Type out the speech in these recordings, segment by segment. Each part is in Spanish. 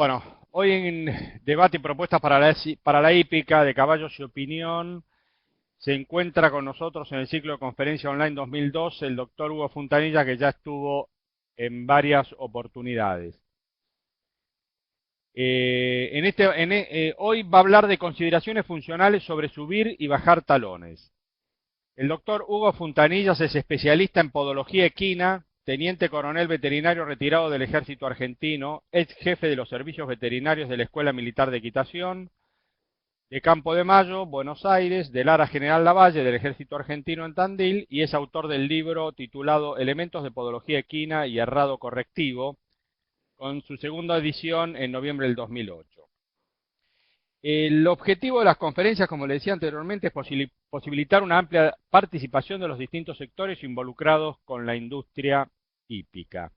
Bueno, hoy en debate y propuestas para la hípica de caballos y opinión se encuentra con nosotros en el ciclo de conferencia online 2002 el doctor Hugo Fontanilla, que ya estuvo en varias oportunidades. Hoy va a hablar de consideraciones funcionales sobre subir y bajar talones. El doctor Hugo Fontanillas es especialista en podología equina, teniente coronel veterinario retirado del Ejército Argentino, ex jefe de los servicios veterinarios de la Escuela Militar de Equitación, de Campo de Mayo, Buenos Aires, del Ara General Lavalle del Ejército Argentino en Tandil, y es autor del libro titulado Elementos de Podología Equina y Herrado Correctivo, con su segunda edición en noviembre del 2008. El objetivo de las conferencias, como le decía anteriormente, es posibilitar una amplia participación de los distintos sectores involucrados con la industria hípica.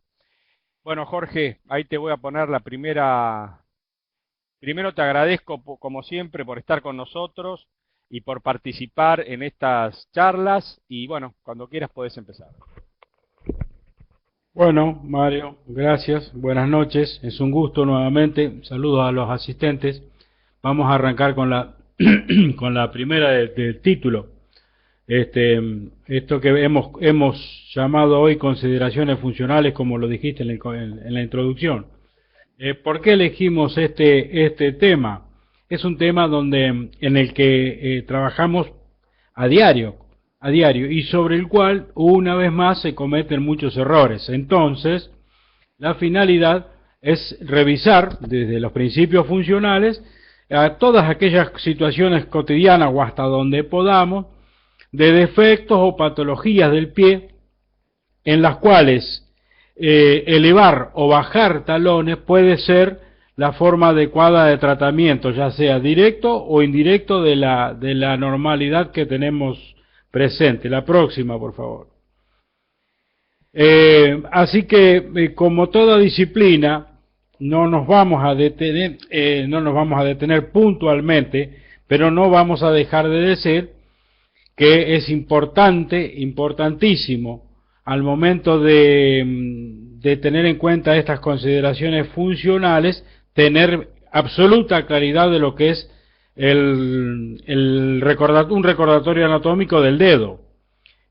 Bueno, Jorge, ahí te voy a poner la primera. Primero te agradezco, como siempre, por estar con nosotros y por participar en estas charlas. Y bueno, cuando quieras podés empezar. Bueno, Mario, gracias. Buenas noches. Es un gusto nuevamente. Saludos a los asistentes. Vamos a arrancar con la con la primera del título. Esto que hemos llamado hoy consideraciones funcionales, como lo dijiste en la introducción. ¿Por qué elegimos este tema? Es un tema en el que trabajamos a diario, y sobre el cual una vez más se cometen muchos errores. Entonces, la finalidad es revisar desde los principios funcionales a todas aquellas situaciones cotidianas o hasta donde podamos de defectos o patologías del pie en las cuales elevar o bajar talones puede ser la forma adecuada de tratamiento, ya sea directo o indirecto de la normalidad que tenemos presente. La próxima, por favor. Así que, como toda disciplina, no nos vamos a detener puntualmente, pero no vamos a dejar de decir que es importantísimo, al momento de tener en cuenta estas consideraciones funcionales, tener absoluta claridad de lo que es un recordatorio anatómico del dedo.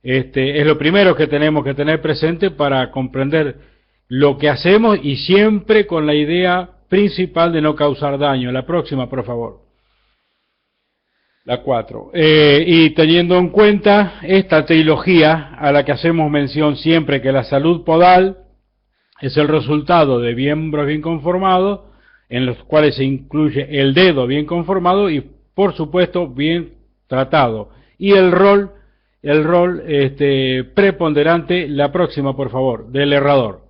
Es lo primero que tenemos que tener presente para comprender lo que hacemos, y siempre con la idea principal de no causar daño. La próxima, por favor. La 4. Y teniendo en cuenta esta trilogía a la que hacemos mención siempre, que la salud podal es el resultado de miembros bien conformados, en los cuales se incluye el dedo bien conformado y, por supuesto, bien tratado. Y el rol preponderante, la próxima, por favor, del herrador.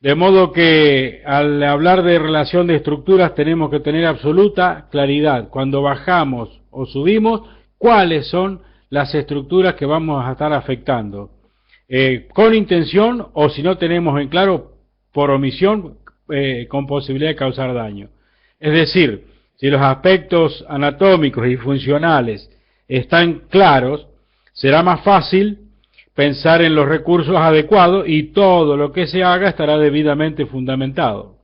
De modo que al hablar de relación de estructuras tenemos que tener absoluta claridad cuando bajamos o subimos cuáles son las estructuras que vamos a estar afectando, con intención, o si no tenemos en claro, por omisión, con posibilidad de causar daño. Es decir, si los aspectos anatómicos y funcionales están claros, será más fácil pensar en los recursos adecuados y todo lo que se haga estará debidamente fundamentado.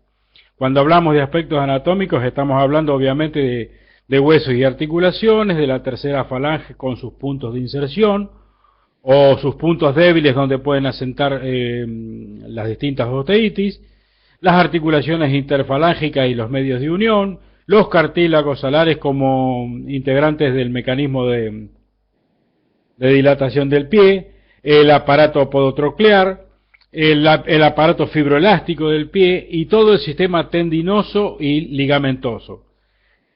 Cuando hablamos de aspectos anatómicos estamos hablando obviamente de huesos y articulaciones, de la tercera falange con sus puntos de inserción o sus puntos débiles donde pueden asentar las distintas osteitis, las articulaciones interfalángicas y los medios de unión, los cartílagos alares como integrantes del mecanismo de dilatación del pie, el aparato podotroclear, el aparato fibroelástico del pie y todo el sistema tendinoso y ligamentoso,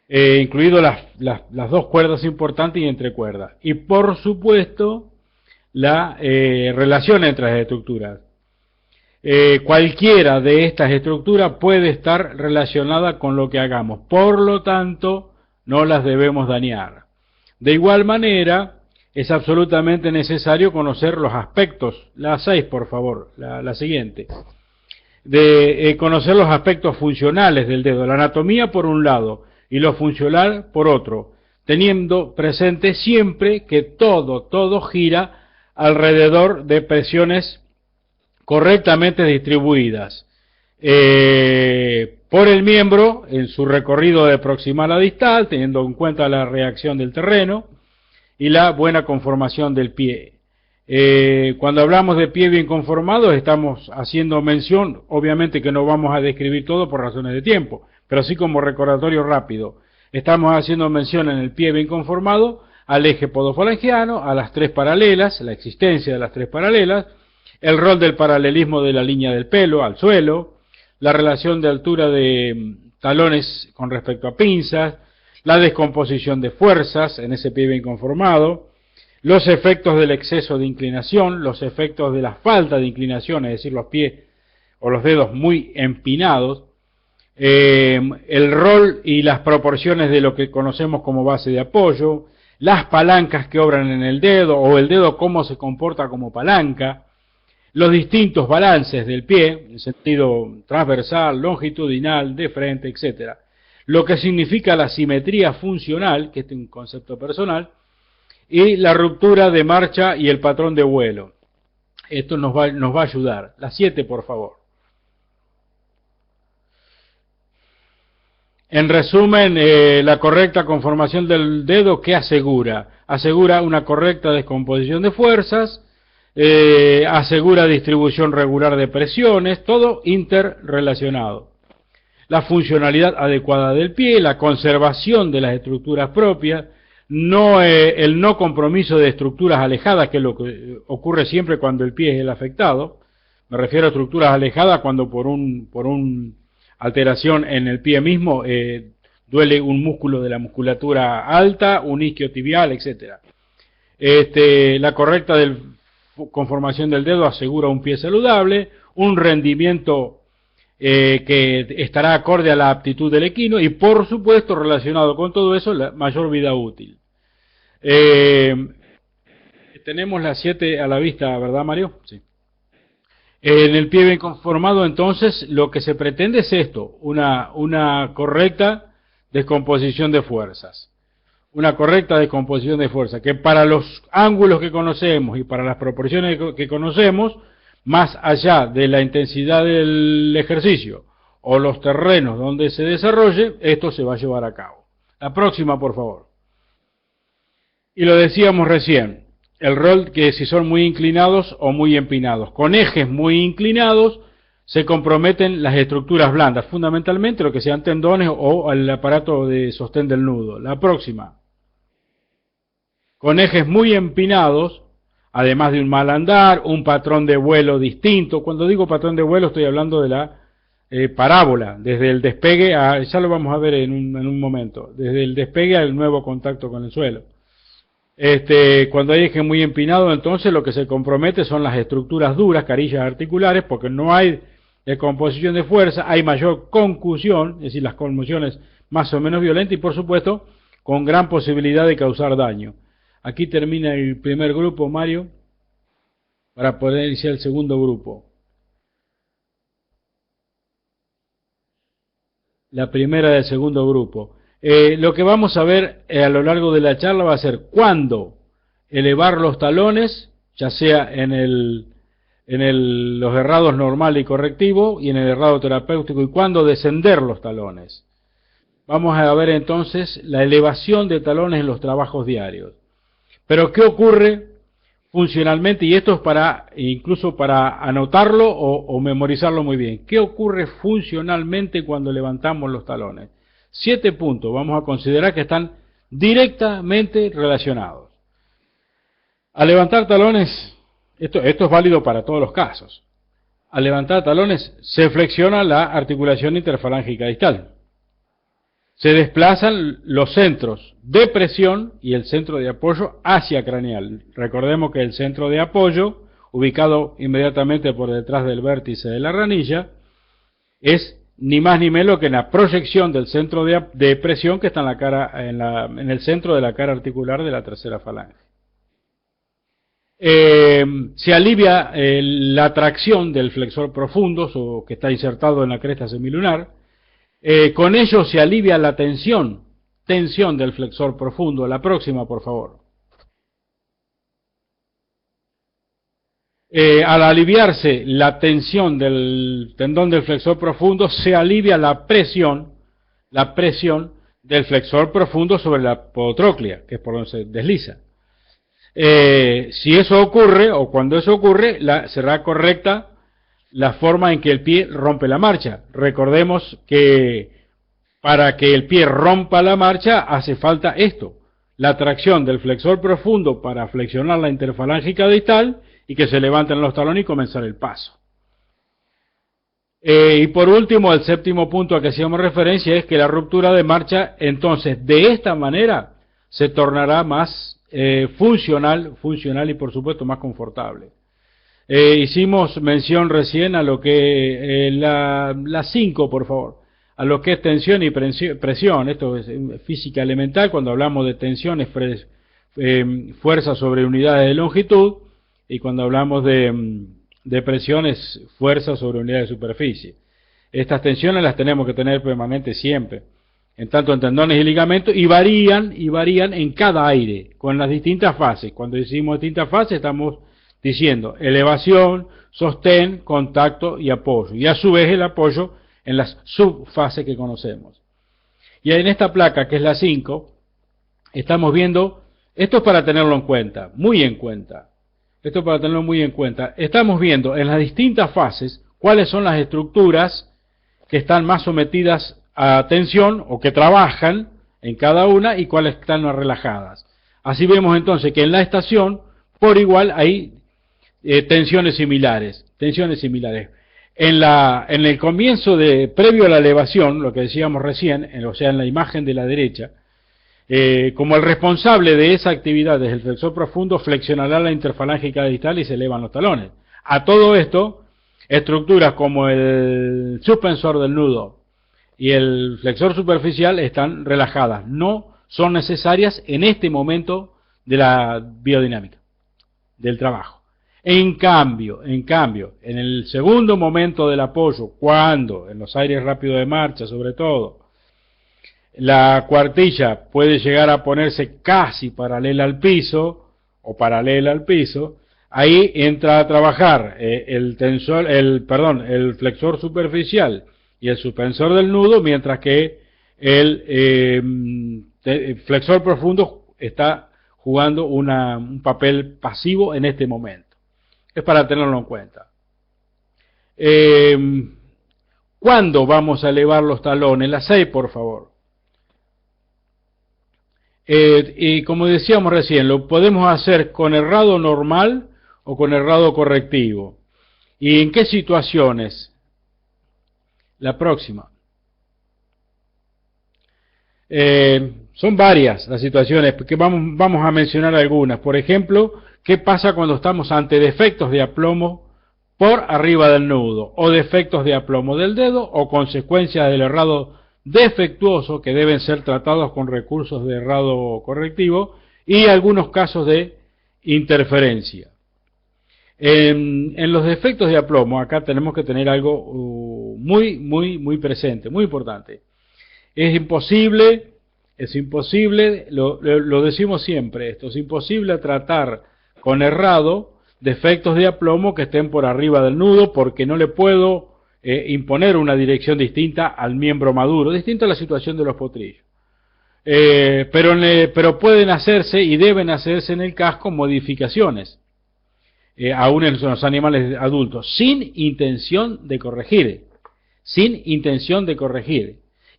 incluido las dos cuerdas importantes y entrecuerdas. Y por supuesto, la relación entre las estructuras. Cualquiera de estas estructuras puede estar relacionada con lo que hagamos, por lo tanto, no las debemos dañar. De igual manera, es absolutamente necesario conocer los aspectos, la 6 por favor, la siguiente, de conocer los aspectos funcionales del dedo, la anatomía por un lado y lo funcional por otro, teniendo presente siempre que todo gira alrededor de presiones correctamente distribuidas. por el miembro en su recorrido de proximal a distal, teniendo en cuenta la reacción del terreno y la buena conformación del pie. Cuando hablamos de pie bien conformado, estamos haciendo mención, obviamente que no vamos a describir todo por razones de tiempo, pero así como recordatorio rápido, estamos haciendo mención en el pie bien conformado al eje podofalangiano, a las tres paralelas, la existencia de las tres paralelas, el rol del paralelismo de la línea del pelo al suelo, la relación de altura de talones con respecto a pinzas, la descomposición de fuerzas en ese pie bien conformado, los efectos del exceso de inclinación, los efectos de la falta de inclinación, es decir, los pies o los dedos muy empinados, el rol y las proporciones de lo que conocemos como base de apoyo, las palancas que obran en el dedo o el dedo cómo se comporta como palanca, los distintos balances del pie, en sentido transversal, longitudinal, de frente, etc. Lo que significa la simetría funcional, que es un concepto personal, y la ruptura de marcha y el patrón de vuelo. Esto nos va a ayudar. Las 7, por favor. En resumen, la correcta conformación del dedo, ¿qué asegura? Asegura una correcta descomposición de fuerzas, asegura distribución regular de presiones, todo interrelacionado. La funcionalidad adecuada del pie, la conservación de las estructuras propias, el no compromiso de estructuras alejadas, que es lo que ocurre siempre cuando el pie es el afectado. Me refiero a estructuras alejadas cuando por una alteración en el pie mismo duele un músculo de la musculatura alta, un isquiotibial, etc. La correcta conformación del dedo asegura un pie saludable, un rendimiento que estará acorde a la aptitud del equino y, por supuesto, relacionado con todo eso, la mayor vida útil. Tenemos las 7 a la vista, ¿verdad, Mario? Sí. En el pie bien conformado, entonces, lo que se pretende es esto, una correcta descomposición de fuerzas. Una correcta descomposición de fuerza, que para los ángulos que conocemos y para las proporciones que conocemos, más allá de la intensidad del ejercicio o los terrenos donde se desarrolle, esto se va a llevar a cabo. La próxima, por favor. Y lo decíamos recién, el rol que si son muy inclinados o muy empinados. Con ejes muy inclinados se comprometen las estructuras blandas, fundamentalmente lo que sean tendones o el aparato de sostén del nudo. La próxima. Con ejes muy empinados, además de un mal andar, un patrón de vuelo distinto. Cuando digo patrón de vuelo estoy hablando de la parábola, desde el despegue, ya lo vamos a ver en un momento, desde el despegue al nuevo contacto con el suelo. Cuando hay eje muy empinado, entonces lo que se compromete son las estructuras duras, carillas articulares, porque no hay descomposición de fuerza, hay mayor concusión, es decir, las conmociones más o menos violentas y por supuesto con gran posibilidad de causar daño. Aquí termina el primer grupo, Mario, para poder iniciar el segundo grupo. La primera del segundo grupo. Lo que vamos a ver a lo largo de la charla va a ser cuándo elevar los talones, ya sea en los errados normal y correctivo y en el errado terapéutico, y cuándo descender los talones. Vamos a ver entonces la elevación de talones en los trabajos diarios. Pero ¿qué ocurre funcionalmente? Y esto es incluso para anotarlo o memorizarlo muy bien. ¿Qué ocurre funcionalmente cuando levantamos los talones? 7 puntos, vamos a considerar que están directamente relacionados. Al levantar talones, esto es válido para todos los casos. Al levantar talones se flexiona la articulación interfalángica distal. Se desplazan los centros de presión y el centro de apoyo hacia craneal. Recordemos que el centro de apoyo, ubicado inmediatamente por detrás del vértice de la ranilla, es ni más ni menos que en la proyección del centro de presión que está en el centro de la cara articular de la tercera falange. Se alivia la tracción del flexor profundo, que está insertado en la cresta semilunar. Con ello se alivia la tensión del flexor profundo. La próxima, por favor. Al aliviarse la tensión del tendón del flexor profundo, se alivia la presión del flexor profundo sobre la podotróclea, que es por donde se desliza. Si eso ocurre, o cuando eso ocurre, será correcta la forma en que el pie rompe la marcha. Recordemos que para que el pie rompa la marcha hace falta esto, la tracción del flexor profundo para flexionar la interfalángica distal y que se levanten los talones y comenzar el paso. Y por último, el séptimo punto a que hacíamos referencia es que la ruptura de marcha, entonces, de esta manera, se tornará más funcional y por supuesto más confortable. Hicimos mención recién a lo que, la 5 por favor, a lo que es tensión y presión. Esto es física elemental, cuando hablamos de tensión es fuerza sobre unidades de longitud, y cuando hablamos de presión es fuerza sobre unidades de superficie. Estas tensiones las tenemos que tener permanentes siempre, en tanto en tendones y ligamentos, y varían en cada aire, con las distintas fases. Cuando decimos distintas fases estamos diciendo elevación, sostén, contacto y apoyo, y a su vez el apoyo en las subfases que conocemos. Y en esta placa, que es la 5, estamos viendo, esto es para tenerlo en cuenta, muy en cuenta, esto para tenerlo muy en cuenta, estamos viendo en las distintas fases cuáles son las estructuras que están más sometidas a tensión o que trabajan en cada una y cuáles están más relajadas. Así vemos entonces que en la estación por igual hay tensiones similares. En el comienzo previo a la elevación, lo que decíamos recién, o sea en la imagen de la derecha, como el responsable de esa actividad desde el flexor profundo flexionará la interfalángica distal y se elevan los talones. A todo esto, estructuras como el suspensor del nudo y el flexor superficial están relajadas, no son necesarias en este momento de la biodinámica, del trabajo. En cambio, en el segundo momento del apoyo, cuando, en los aires rápidos de marcha sobre todo, la cuartilla puede llegar a ponerse casi paralela al piso, o paralela al piso, ahí entra a trabajar el flexor superficial y el suspensor del nudo, mientras que el flexor profundo está jugando un papel pasivo en este momento. Es para tenerlo en cuenta. ¿Cuándo vamos a elevar los talones? La 6, por favor. Y como decíamos recién, lo podemos hacer con errado normal o con errado correctivo. ¿Y en qué situaciones? La próxima. Son varias las situaciones, porque vamos a mencionar algunas. Por ejemplo, ¿qué pasa cuando estamos ante defectos de aplomo por arriba del nudo, o defectos de aplomo del dedo, o consecuencias del errado defectuoso que deben ser tratados con recursos de errado correctivo, y algunos casos de interferencia? En los defectos de aplomo, acá tenemos que tener algo muy presente, muy importante. Es imposible, lo decimos siempre esto, es imposible tratar con errado defectos de aplomo que estén por arriba del nudo, porque no le puedo imponer una dirección distinta al miembro maduro, distinta a la situación de los potrillos. Pero pueden hacerse y deben hacerse en el casco modificaciones, aún en los animales adultos, sin intención de corregir,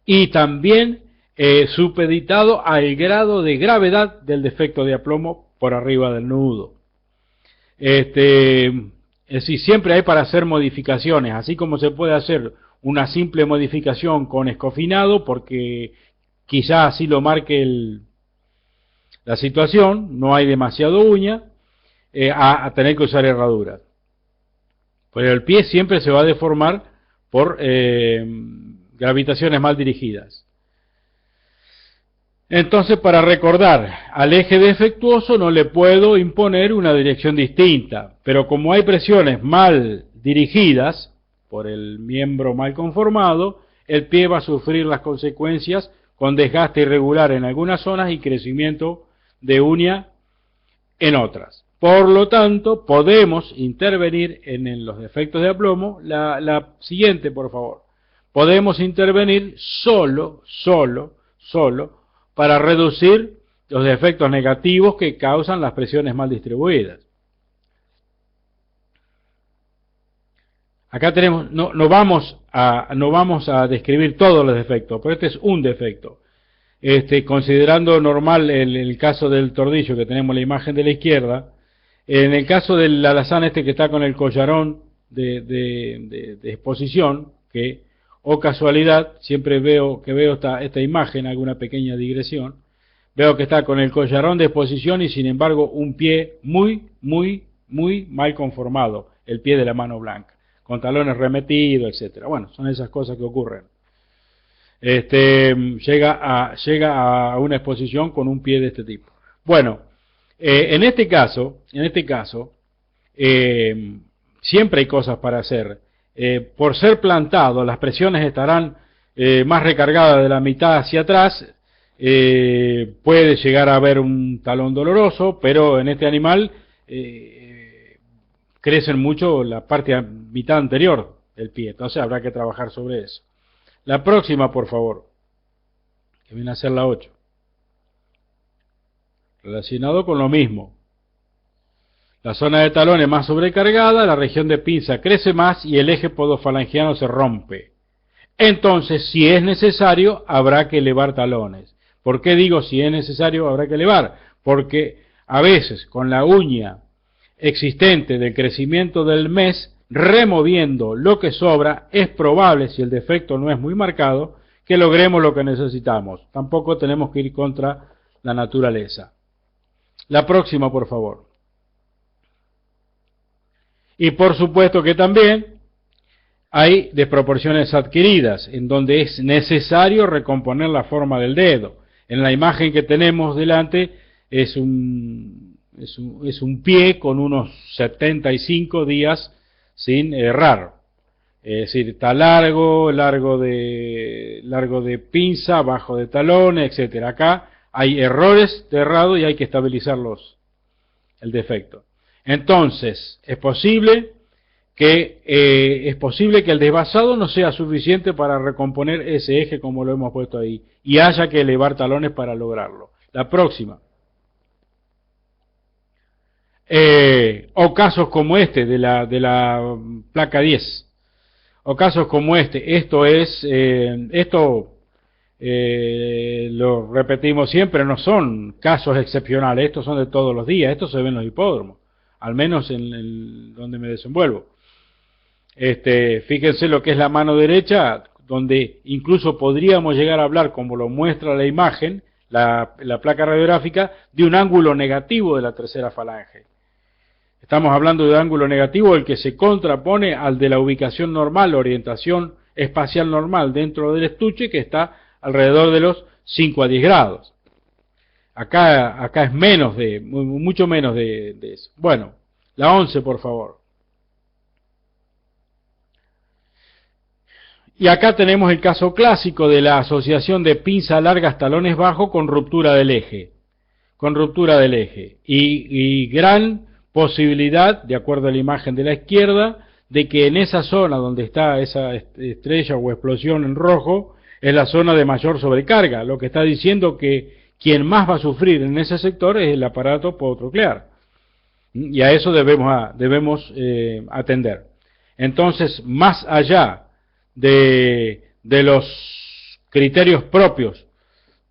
y también supeditado al grado de gravedad del defecto de aplomo por arriba del nudo. Es decir, siempre hay para hacer modificaciones, así como se puede hacer una simple modificación con escofinado, porque quizá así lo marque la situación, no hay demasiado uña, a tener que usar herraduras. Pero el pie siempre se va a deformar por gravitaciones mal dirigidas. Entonces, para recordar, al eje defectuoso no le puedo imponer una dirección distinta, pero como hay presiones mal dirigidas por el miembro mal conformado, el pie va a sufrir las consecuencias con desgaste irregular en algunas zonas y crecimiento de uña en otras. Por lo tanto, podemos intervenir en los defectos de aplomo. La siguiente, por favor. Podemos intervenir solo para reducir los defectos negativos que causan las presiones mal distribuidas. Acá tenemos, no vamos a describir todos los defectos, pero este es un defecto. Considerando normal el caso del tordillo, que tenemos la imagen de la izquierda, en el caso del alazán que está con el collarón de exposición, que, o casualidad, siempre veo esta imagen, alguna pequeña digresión, veo que está con el collarón de exposición y sin embargo un pie muy mal conformado, el pie de la mano blanca, con talones remetidos, etcétera. Bueno, son esas cosas que ocurren. Llega a una exposición con un pie de este tipo. Bueno, en este caso, siempre hay cosas para hacer. Por ser plantado, las presiones estarán más recargadas de la mitad hacia atrás. Puede llegar a haber un talón doloroso, pero en este animal crecen mucho la mitad anterior del pie, entonces habrá que trabajar sobre eso. La próxima, por favor, que viene a ser la 8. Relacionado con lo mismo. La zona de talón es más sobrecargada, la región de pinza crece más y el eje podofalangiano se rompe. Entonces, si es necesario, habrá que elevar talones. ¿Por qué digo si es necesario, habrá que elevar? Porque a veces con la uña existente del crecimiento del mes, removiendo lo que sobra, es probable, si el defecto no es muy marcado, que logremos lo que necesitamos. Tampoco tenemos que ir contra la naturaleza. La próxima, por favor. Y por supuesto que también hay desproporciones adquiridas, en donde es necesario recomponer la forma del dedo. En la imagen que tenemos delante es un pie con unos 75 días sin errar. Es decir, está largo de pinza, bajo de talones, etcétera. Acá hay errores de errado y hay que estabilizarlos, el defecto. Entonces, es posible que el desvasado no sea suficiente para recomponer ese eje como lo hemos puesto ahí, y haya que elevar talones para lograrlo. La próxima. O casos como este de la placa 10, o casos como esto lo repetimos siempre, no son casos excepcionales, estos son de todos los días, estos se ven en los hipódromos, al menos en donde me desenvuelvo. Fíjense lo que es la mano derecha, donde incluso podríamos llegar a hablar, como lo muestra la imagen, la placa radiográfica, de un ángulo negativo de la tercera falange. Estamos hablando de ángulo negativo, el que se contrapone al de la ubicación normal, orientación espacial normal dentro del estuche, que está alrededor de los 5 a 10 grados. Acá es mucho menos de eso. Bueno, la 11, por favor. Y acá tenemos el caso clásico de la asociación de pinza largas talones bajos con ruptura del eje. Y gran posibilidad, de acuerdo a la imagen de la izquierda, de que en esa zona donde está esa estrella o explosión en rojo, es la zona de mayor sobrecarga, lo que está diciendo que quien más va a sufrir en ese sector es el aparato podotroclear. Y a eso debemos atender. Entonces, más allá de los criterios propios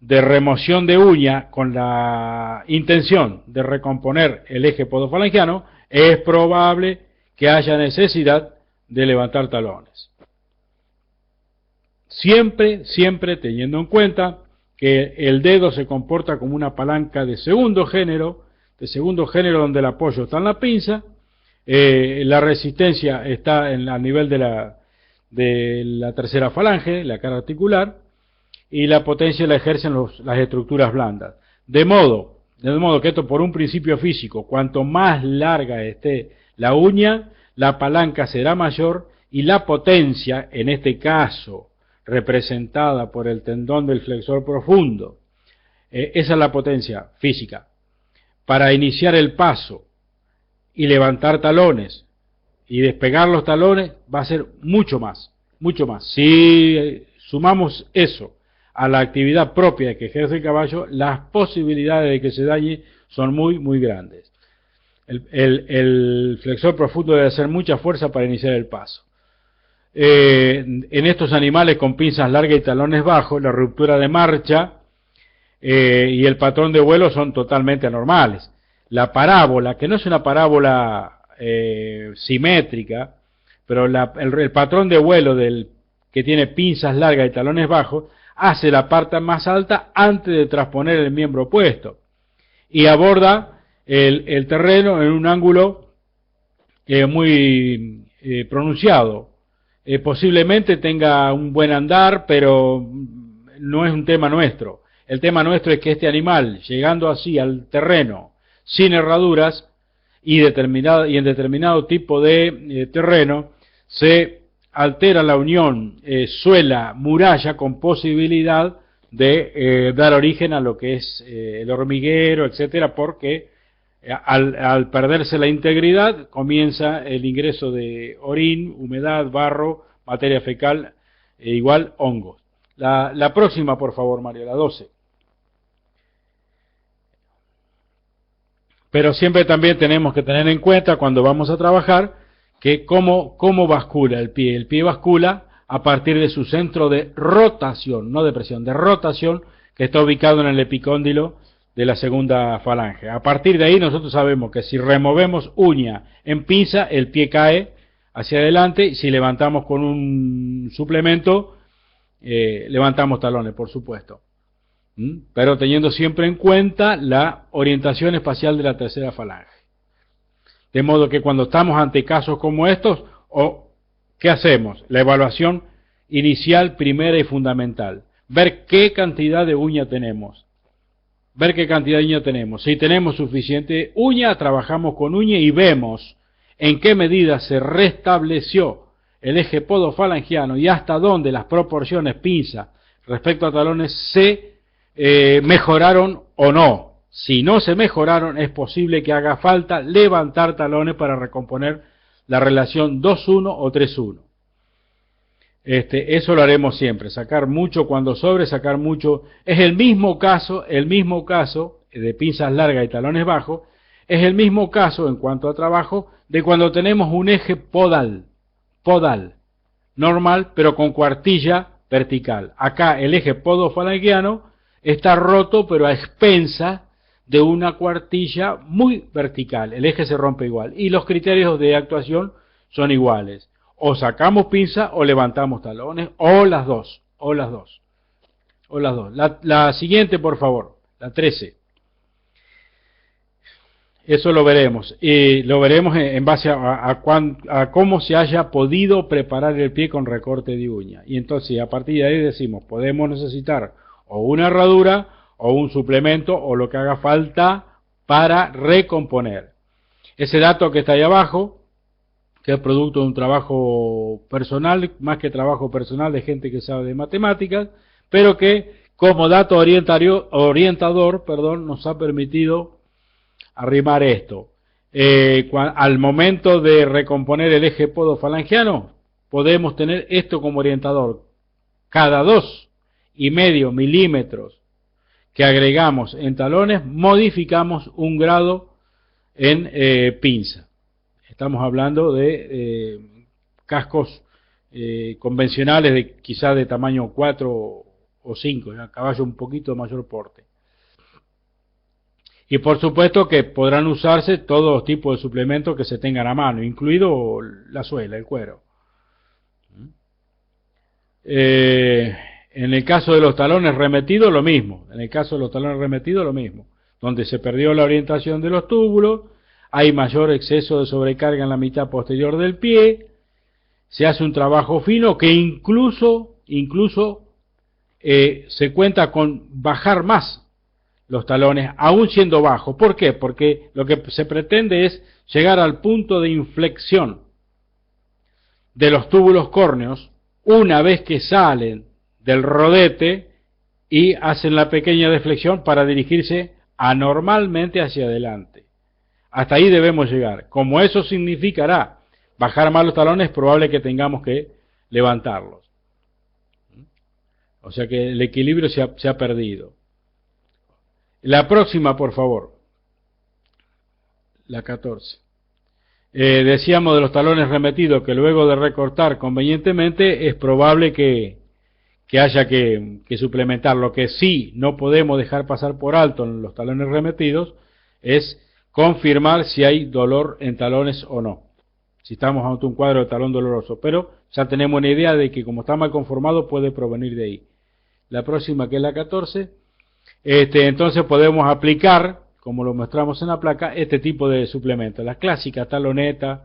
de remoción de uña con la intención de recomponer el eje podofalangiano, es probable que haya necesidad de levantar talones. Siempre teniendo en cuenta que el dedo se comporta como una palanca de segundo género donde el apoyo está en la pinza, la resistencia está a nivel de la tercera falange, la cara articular, y la potencia la ejercen las estructuras blandas. De modo que esto, por un principio físico, cuanto más larga esté la uña, la palanca será mayor y la potencia, en este caso representada por el tendón del flexor profundo, esa es la potencia física, para iniciar el paso y levantar talones y despegar los talones va a ser mucho más, mucho más. Si sumamos eso a la actividad propia que ejerce el caballo, las posibilidades de que se dañe son muy, muy grandes. El flexor profundo debe hacer mucha fuerza para iniciar el paso. En estos animales con pinzas largas y talones bajos, la ruptura de marcha y el patrón de vuelo son totalmente anormales. La parábola, que no es una parábola simétrica, pero el patrón de vuelo que tiene pinzas largas y talones bajos, hace la parte más alta antes de transponer el miembro opuesto y aborda el terreno en un ángulo muy pronunciado. Posiblemente tenga un buen andar, pero no es un tema nuestro. El tema nuestro es que este animal, llegando así al terreno, sin herraduras y en determinado tipo de terreno, se altera la unión suela-muralla con posibilidad de dar origen a lo que es el hormiguero, etcétera, porque al perderse la integridad comienza el ingreso de orín, humedad, barro, materia fecal e igual hongos. La próxima, por favor, Mario, la 12. Pero siempre también tenemos que tener en cuenta cuando vamos a trabajar que cómo bascula el pie. El pie bascula a partir de su centro de rotación, no de presión, de rotación, que está ubicado en el epicóndilo de la segunda falange. A partir de ahí nosotros sabemos que si removemos uña en pinza, el pie cae hacia adelante, y si levantamos con un suplemento, levantamos talones, por supuesto. Pero teniendo siempre en cuenta la orientación espacial de la tercera falange. De modo que cuando estamos ante casos como estos, ¿qué hacemos? La evaluación inicial, primera y fundamental. Ver qué cantidad de uña tenemos. Ver qué cantidad de uña tenemos. Si tenemos suficiente uña, trabajamos con uña y vemos en qué medida se restableció el eje podofalangiano y hasta dónde las proporciones pinza respecto a talones se mejoraron o no. Si no se mejoraron, es posible que haga falta levantar talones para recomponer la relación 2-1 o 3-1. Eso lo haremos siempre, sacar mucho cuando sobre, sacar mucho. Es el mismo caso de pinzas largas y talones bajos, es el mismo caso en cuanto a trabajo de cuando tenemos un eje podal, normal, pero con cuartilla vertical. Acá el eje podofalangiano está roto, pero a expensas de una cuartilla muy vertical. El eje se rompe igual. Y los criterios de actuación son iguales. O sacamos pinza o levantamos talones, o las dos. La siguiente, por favor, la 13. Eso lo veremos. Y lo veremos en base a cómo se haya podido preparar el pie con recorte de uña. Y entonces, a partir de ahí decimos, podemos necesitar o una herradura, o un suplemento, o lo que haga falta para recomponer. Ese dato que está ahí abajo, que es producto de un trabajo personal, más que trabajo personal de gente que sabe de matemáticas, pero que como dato orientador, nos ha permitido arrimar esto. Al momento de recomponer el eje podofalangiano, podemos tener esto como orientador. Cada 2,5 milímetros que agregamos en talones, modificamos un grado en pinza. Estamos hablando de cascos convencionales, quizás de tamaño 4 o 5, caballo un poquito de mayor porte. Y por supuesto que podrán usarse todos los tipos de suplementos que se tengan a mano, incluido la suela, el cuero. En el caso de los talones remetidos, lo mismo. Donde se perdió la orientación de los túbulos, hay mayor exceso de sobrecarga en la mitad posterior del pie, se hace un trabajo fino que incluso se cuenta con bajar más los talones, aún siendo bajo. ¿Por qué? Porque lo que se pretende es llegar al punto de inflexión de los túbulos córneos una vez que salen del rodete y hacen la pequeña deflexión para dirigirse anormalmente hacia adelante. Hasta ahí debemos llegar. Como eso significará bajar más los talones, es probable que tengamos que levantarlos. O sea que el equilibrio se ha perdido. La próxima, por favor. La 14. Decíamos de los talones remetidos que luego de recortar convenientemente es probable que haya que suplementar. Lo que sí no podemos dejar pasar por alto en los talones remetidos es confirmar si hay dolor en talones o no. Si estamos ante un cuadro de talón doloroso. Pero ya tenemos una idea de que como está mal conformado puede provenir de ahí. La próxima, que es la 14, entonces podemos aplicar, como lo mostramos en la placa, este tipo de suplementos. Las clásicas talonetas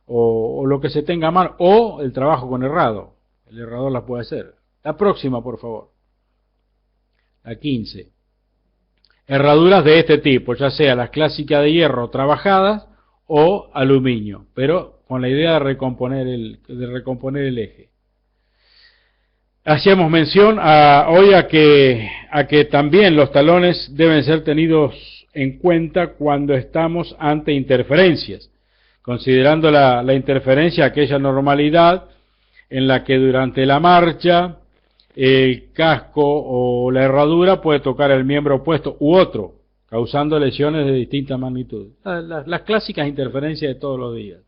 o lo que se tenga a mano, o el trabajo con herrado. El herrador las puede hacer. La próxima, por favor. La 15. Herraduras de este tipo, ya sea las clásicas de hierro trabajadas o aluminio, pero con la idea de recomponer el eje. Hacíamos mención hoy a que también los talones deben ser tenidos en cuenta cuando estamos ante interferencias, considerando la interferencia, aquella normalidad en la que durante la marcha el casco o la herradura puede tocar el miembro opuesto u otro, causando lesiones de distinta magnitud. Las clásicas interferencias de todos los días.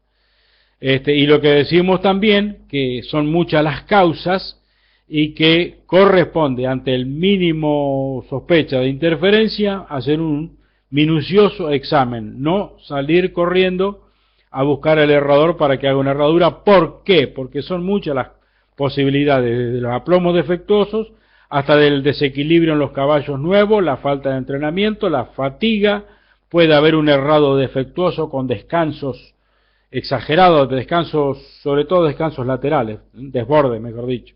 Y lo que decimos también, que son muchas las causas y que corresponde ante el mínimo sospecha de interferencia hacer un minucioso examen, no salir corriendo a buscar el herrador para que haga una herradura. ¿Por qué? Porque son muchas las posibilidades, desde los aplomos defectuosos hasta del desequilibrio en los caballos nuevos, la falta de entrenamiento, la fatiga, puede haber un herrado defectuoso con descansos exagerados, descansos, sobre todo descansos laterales, desborde, mejor dicho.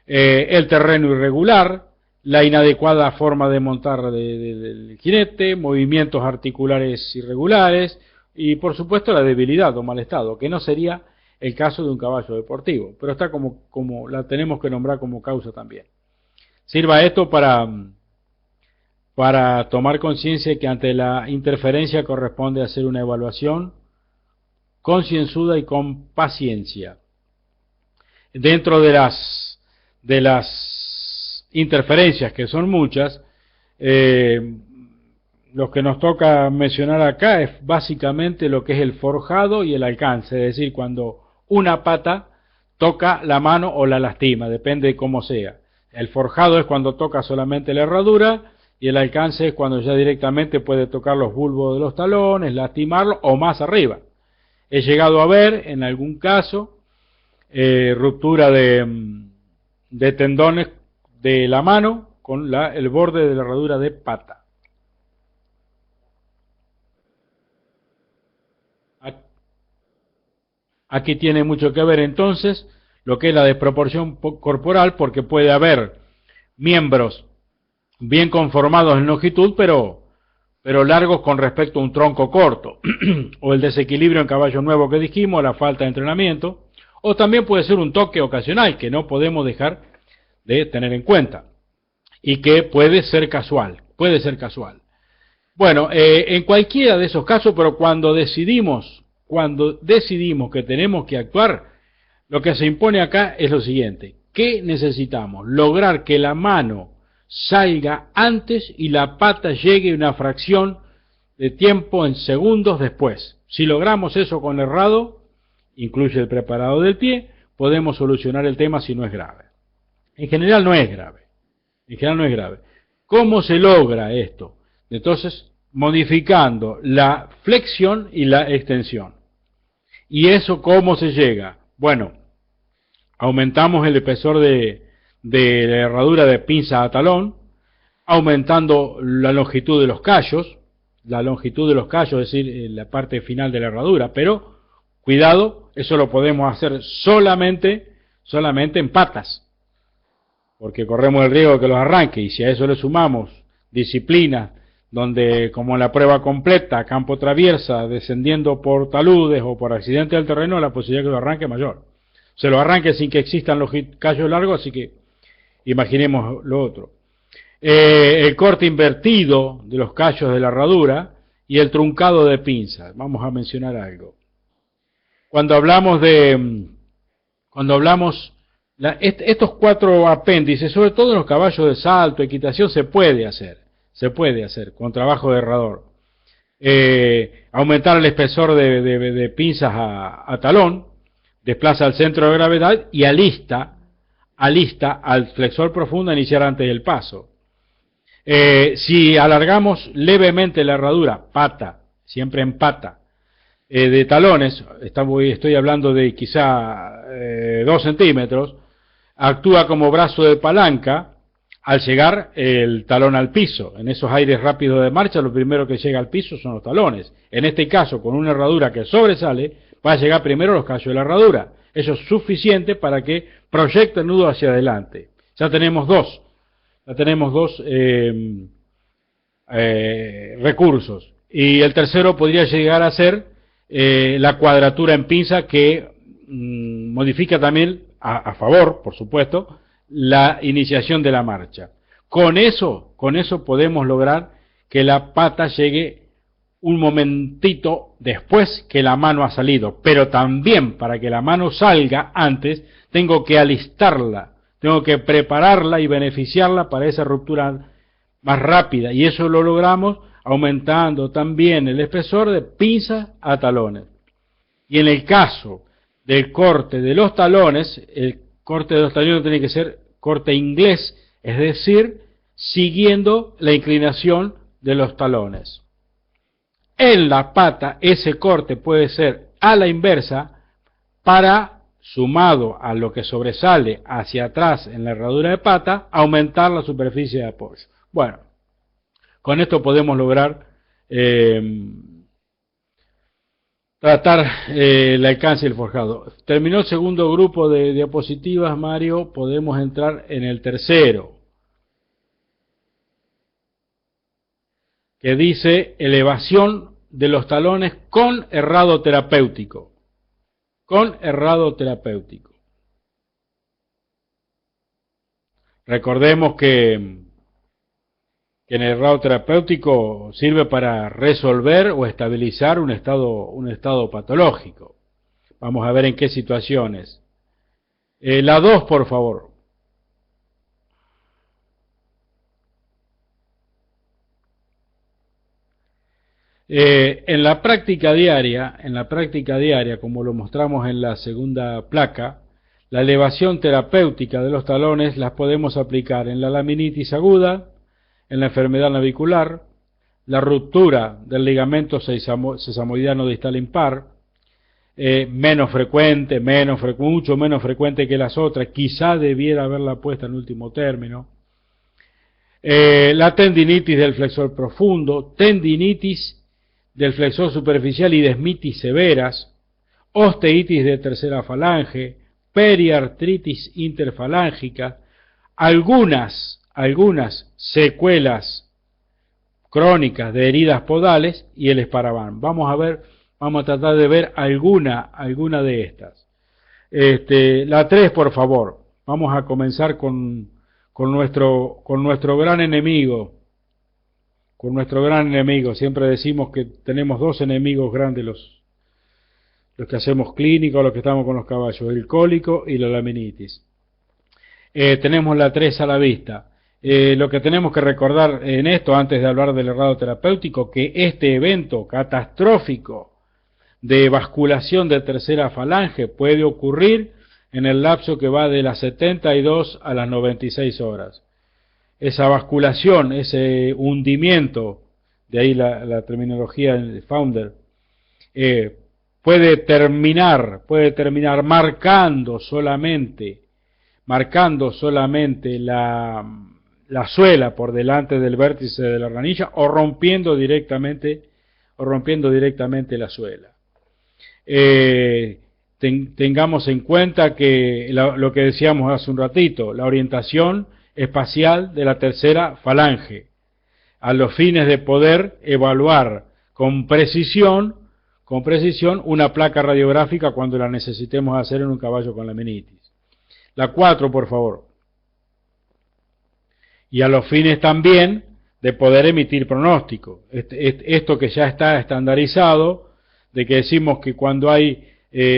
El terreno irregular, la inadecuada forma de montar del jinete, movimientos articulares irregulares y por supuesto la debilidad o mal estado, que no sería el caso de un caballo deportivo, pero está como la tenemos que nombrar como causa también. Sirva esto para tomar conciencia que ante la interferencia corresponde hacer una evaluación concienzuda y con paciencia. Dentro de las interferencias, que son muchas, lo que nos toca mencionar acá es básicamente lo que es el forjado y el alcance, es decir, cuando una pata toca la mano o la lastima, depende de cómo sea. El forjado es cuando toca solamente la herradura y el alcance es cuando ya directamente puede tocar los bulbos de los talones, lastimarlo o más arriba. He llegado a ver en algún caso ruptura de tendones de la mano con el borde de la herradura de pata. Aquí tiene mucho que ver entonces lo que es la desproporción corporal, porque puede haber miembros bien conformados en longitud, pero largos con respecto a un tronco corto, o el desequilibrio en caballo nuevo que dijimos, la falta de entrenamiento, o también puede ser un toque ocasional que no podemos dejar de tener en cuenta, y que puede ser casual. Bueno, en cualquiera de esos casos, pero cuando decidimos que tenemos que actuar, lo que se impone acá es lo siguiente: ¿qué necesitamos? Lograr que la mano salga antes y la pata llegue una fracción de tiempo en segundos después. Si logramos eso con el herrado, incluye el preparado del pie, podemos solucionar el tema si no es grave. En general no es grave. ¿Cómo se logra esto? Entonces, modificando la flexión y la extensión. ¿Y eso cómo se llega? Bueno, aumentamos el espesor de la herradura de pinza a talón, aumentando la longitud de los callos, es decir, la parte final de la herradura, pero cuidado, eso lo podemos hacer solamente en patas, porque corremos el riesgo de que los arranque, y si a eso le sumamos disciplinas donde, como en la prueba completa, campo traviesa, descendiendo por taludes o por accidente del terreno, la posibilidad de que lo arranque es mayor. Se lo arranque sin que existan los callos largos, así que imaginemos lo otro. El corte invertido de los callos de la herradura y el truncado de pinzas. Vamos a mencionar algo. Estos 4 apéndices, sobre todo en los caballos de salto, equitación, se puede hacer con trabajo de herrador. Aumentar el espesor de pinzas a talón, desplaza el centro de gravedad y alista al flexor profundo a iniciar antes del paso. Si alargamos levemente la herradura, pata, siempre en pata, de talones, estoy hablando de quizá 2 centímetros, actúa como brazo de palanca al llegar el talón al piso. En esos aires rápidos de marcha, lo primero que llega al piso son los talones. En este caso, con una herradura que sobresale, va a llegar primero los callos de la herradura. Eso es suficiente para que proyecte el nudo hacia adelante. Ya tenemos dos recursos. Y el tercero podría llegar a ser la cuadratura en pinza, que modifica también a favor, por supuesto, la iniciación de la marcha. Con eso podemos lograr que la pata llegue un momentito después que la mano ha salido, pero también para que la mano salga antes, tengo que alistarla, tengo que prepararla y beneficiarla para esa ruptura más rápida, y eso lo logramos aumentando también el espesor de pinza a talones. Y en el caso del corte de los talones, el corte de los talones tiene que ser corte inglés, es decir, siguiendo la inclinación de los talones. En la pata, ese corte puede ser a la inversa, para, sumado a lo que sobresale hacia atrás en la herradura de pata, aumentar la superficie de apoyo. Bueno, con esto podemos lograr tratar el alcance del forjado. Terminó el segundo grupo de diapositivas, Mario, podemos entrar en el tercero, que dice elevación de los talones con herrado terapéutico. Con herrado terapéutico. Recordemos que en el herrado terapéutico sirve para resolver o estabilizar un estado patológico. Vamos a ver en qué situaciones. La 2, por favor. En la práctica diaria, como lo mostramos en la segunda placa, la elevación terapéutica de los talones las podemos aplicar en la laminitis aguda, en la enfermedad navicular, la ruptura del ligamento sesamoidiano distal impar, mucho menos frecuente que las otras, quizá debiera haberla puesta en último término, la tendinitis del flexor profundo, tendinitis del flexor superficial y desmitis severas, osteitis de tercera falange, periartritis interfalángica, algunas secuelas crónicas de heridas podales y el esparavan. Vamos a tratar de ver alguna de estas. La 3, por favor. Vamos a comenzar con nuestro gran enemigo. Siempre decimos que tenemos 2 enemigos grandes, los que hacemos clínica o los que estamos con los caballos, el cólico y la laminitis. Tenemos la 3 a la vista. Lo que tenemos que recordar en esto, antes de hablar del herrado terapéutico, que este evento catastrófico de basculación de tercera falange puede ocurrir en el lapso que va de las 72 a las 96 horas. Esa basculación, ese hundimiento, de ahí la terminología de Founder, puede terminar marcando solamente la suela por delante del vértice de la ranilla, o rompiendo directamente la suela. Tengamos en cuenta que lo que decíamos hace un ratito, la orientación espacial de la tercera falange, a los fines de poder evaluar con precisión una placa radiográfica cuando la necesitemos hacer en un caballo con laminitis. La 4, por favor. Y a los fines también de poder emitir pronóstico. Esto que ya está estandarizado, de que decimos que cuando hay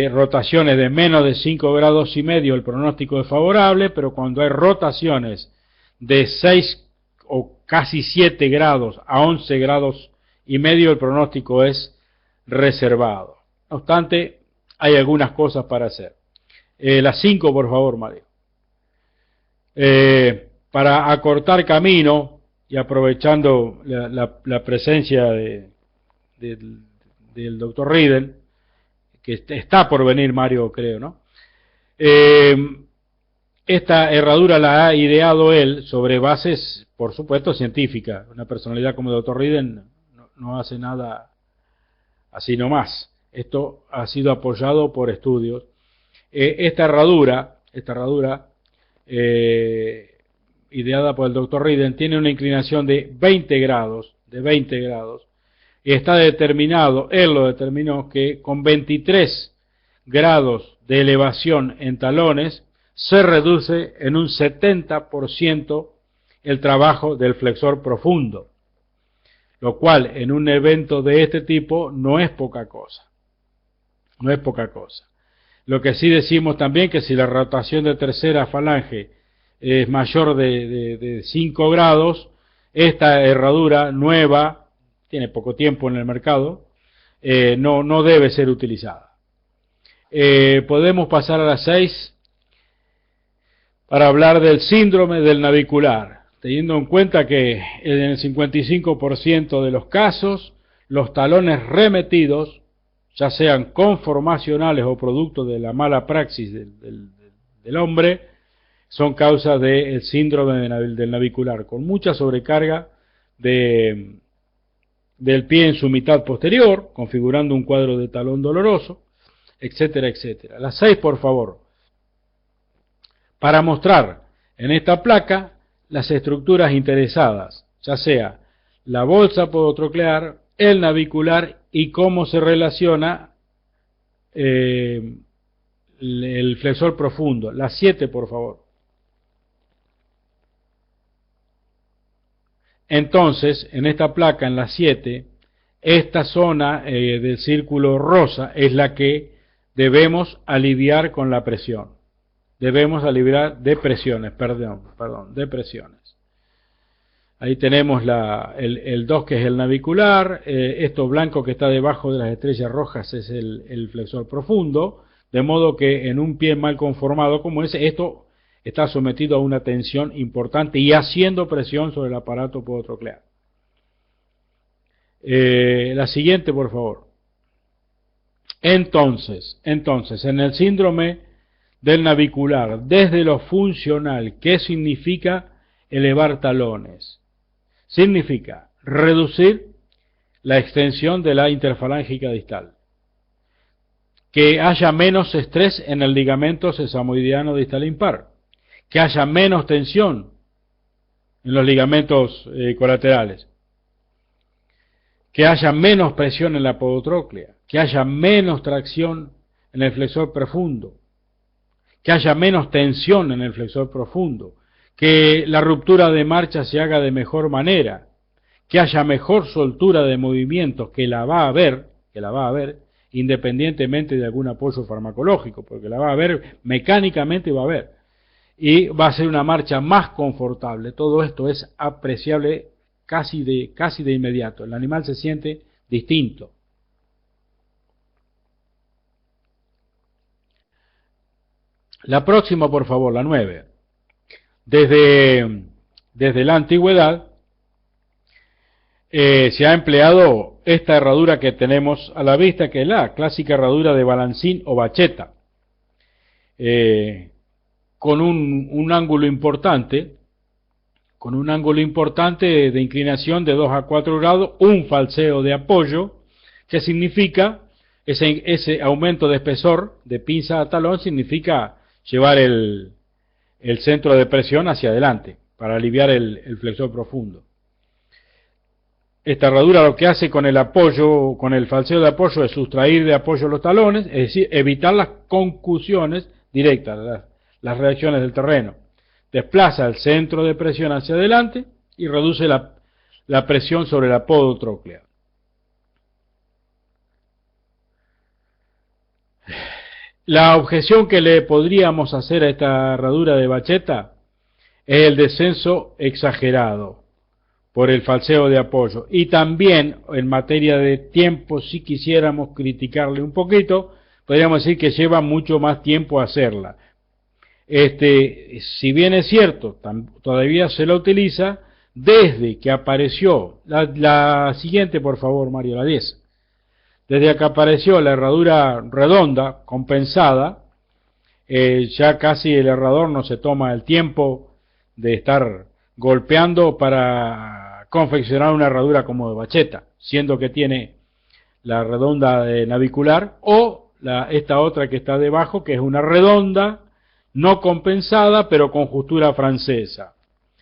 rotaciones de menos de 5 grados y medio el pronóstico es favorable, pero cuando hay rotaciones de 6 o casi 7 grados a 11 grados y medio el pronóstico es reservado. No obstante, hay algunas cosas para hacer. Las 5, por favor, Mario. Para acortar camino y aprovechando la presencia del doctor Riedel, que está por venir, Mario, creo, ¿no? Esta herradura la ha ideado él sobre bases, por supuesto, científicas. Una personalidad como el doctor Riedel no hace nada así nomás. Esto ha sido apoyado por estudios. Esta herradura ideada por el doctor Riedel tiene una inclinación de 20 grados, y está determinado, él lo determinó, que con 23 grados de elevación en talones se reduce en un 70% el trabajo del flexor profundo, lo cual en un evento de este tipo no es poca cosa. No es poca cosa. Lo que sí decimos también que si la rotación de tercera falange es mayor de 5 grados, esta herradura nueva, tiene poco tiempo en el mercado, no debe ser utilizada. Podemos pasar a las 6 para hablar del síndrome del navicular, teniendo en cuenta que en el 55% de los casos, los talones remetidos, ya sean conformacionales o producto de la mala praxis del hombre, son causa del síndrome del navicular, con mucha sobrecarga del pie en su mitad posterior, configurando un cuadro de talón doloroso, etcétera, etcétera. Las 6, por favor. Para mostrar en esta placa las estructuras interesadas, ya sea la bolsa podotroclear, el navicular y cómo se relaciona el flexor profundo. Las 7, por favor. Entonces, en esta placa, en las 7, esta zona del círculo rosa es la que debemos aliviar con la presión. Debemos aliviar depresiones, depresiones. Ahí tenemos el 2, que es el navicular. Esto blanco que está debajo de las estrellas rojas es el flexor profundo, de modo que en un pie mal conformado como ese, esto está sometido a una tensión importante y haciendo presión sobre el aparato podotroclear. La siguiente, por favor. Entonces, en el síndrome del navicular, desde lo funcional, ¿qué significa elevar talones? Significa reducir la extensión de la interfalángica distal, que haya menos estrés en el ligamento sesamoideano distal impar, que haya menos tensión en los ligamentos colaterales, que haya menos presión en la podotróclea, que haya menos tracción en el flexor profundo, que haya menos tensión en el flexor profundo, que la ruptura de marcha se haga de mejor manera, que haya mejor soltura de movimientos, que la va a haber, independientemente de algún apoyo farmacológico, porque la va a haber, mecánicamente va a haber, y va a ser una marcha más confortable. Todo esto es apreciable casi de inmediato. El animal se siente distinto. La próxima, por favor, la 9. Desde la antigüedad se ha empleado esta herradura que tenemos a la vista, que es la clásica herradura de balancín o bacheta, con un ángulo importante, de inclinación de 2 a 4 grados, un falseo de apoyo, que significa ese aumento de espesor de pinza a talón, significa llevar el centro de presión hacia adelante, para aliviar el flexor profundo. Esta herradura lo que hace con el apoyo, con el falseo de apoyo, es sustraer de apoyo los talones, es decir, evitar las concusiones directas, las reacciones del terreno. Desplaza el centro de presión hacia adelante y reduce la presión sobre la podotróclea. La objeción que le podríamos hacer a esta herradura de Bachetta es el descenso exagerado por el falseo de apoyo. Y también, en materia de tiempo, si quisiéramos criticarle un poquito, podríamos decir que lleva mucho más tiempo hacerla. Si bien es cierto, todavía se la utiliza desde que apareció, la siguiente por favor Mario, la 10. Desde que apareció la herradura redonda, compensada, ya casi el herrador no se toma el tiempo de estar golpeando para confeccionar una herradura como de Bachetta, siendo que tiene la redonda de navicular o esta otra que está debajo, que es una redonda no compensada pero con justura francesa.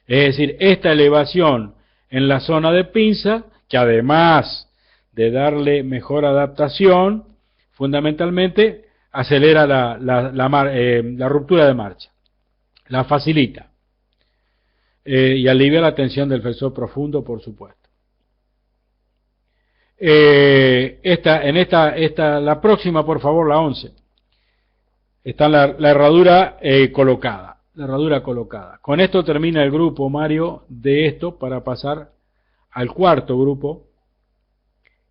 Es decir, esta elevación en la zona de pinza, que además de darle mejor adaptación, fundamentalmente acelera la ruptura de marcha, la facilita y alivia la tensión del flexor profundo, por supuesto. La próxima, por favor, la 11. Está la herradura colocada. La herradura colocada. Con esto termina el grupo, Mario, de esto para pasar al cuarto grupo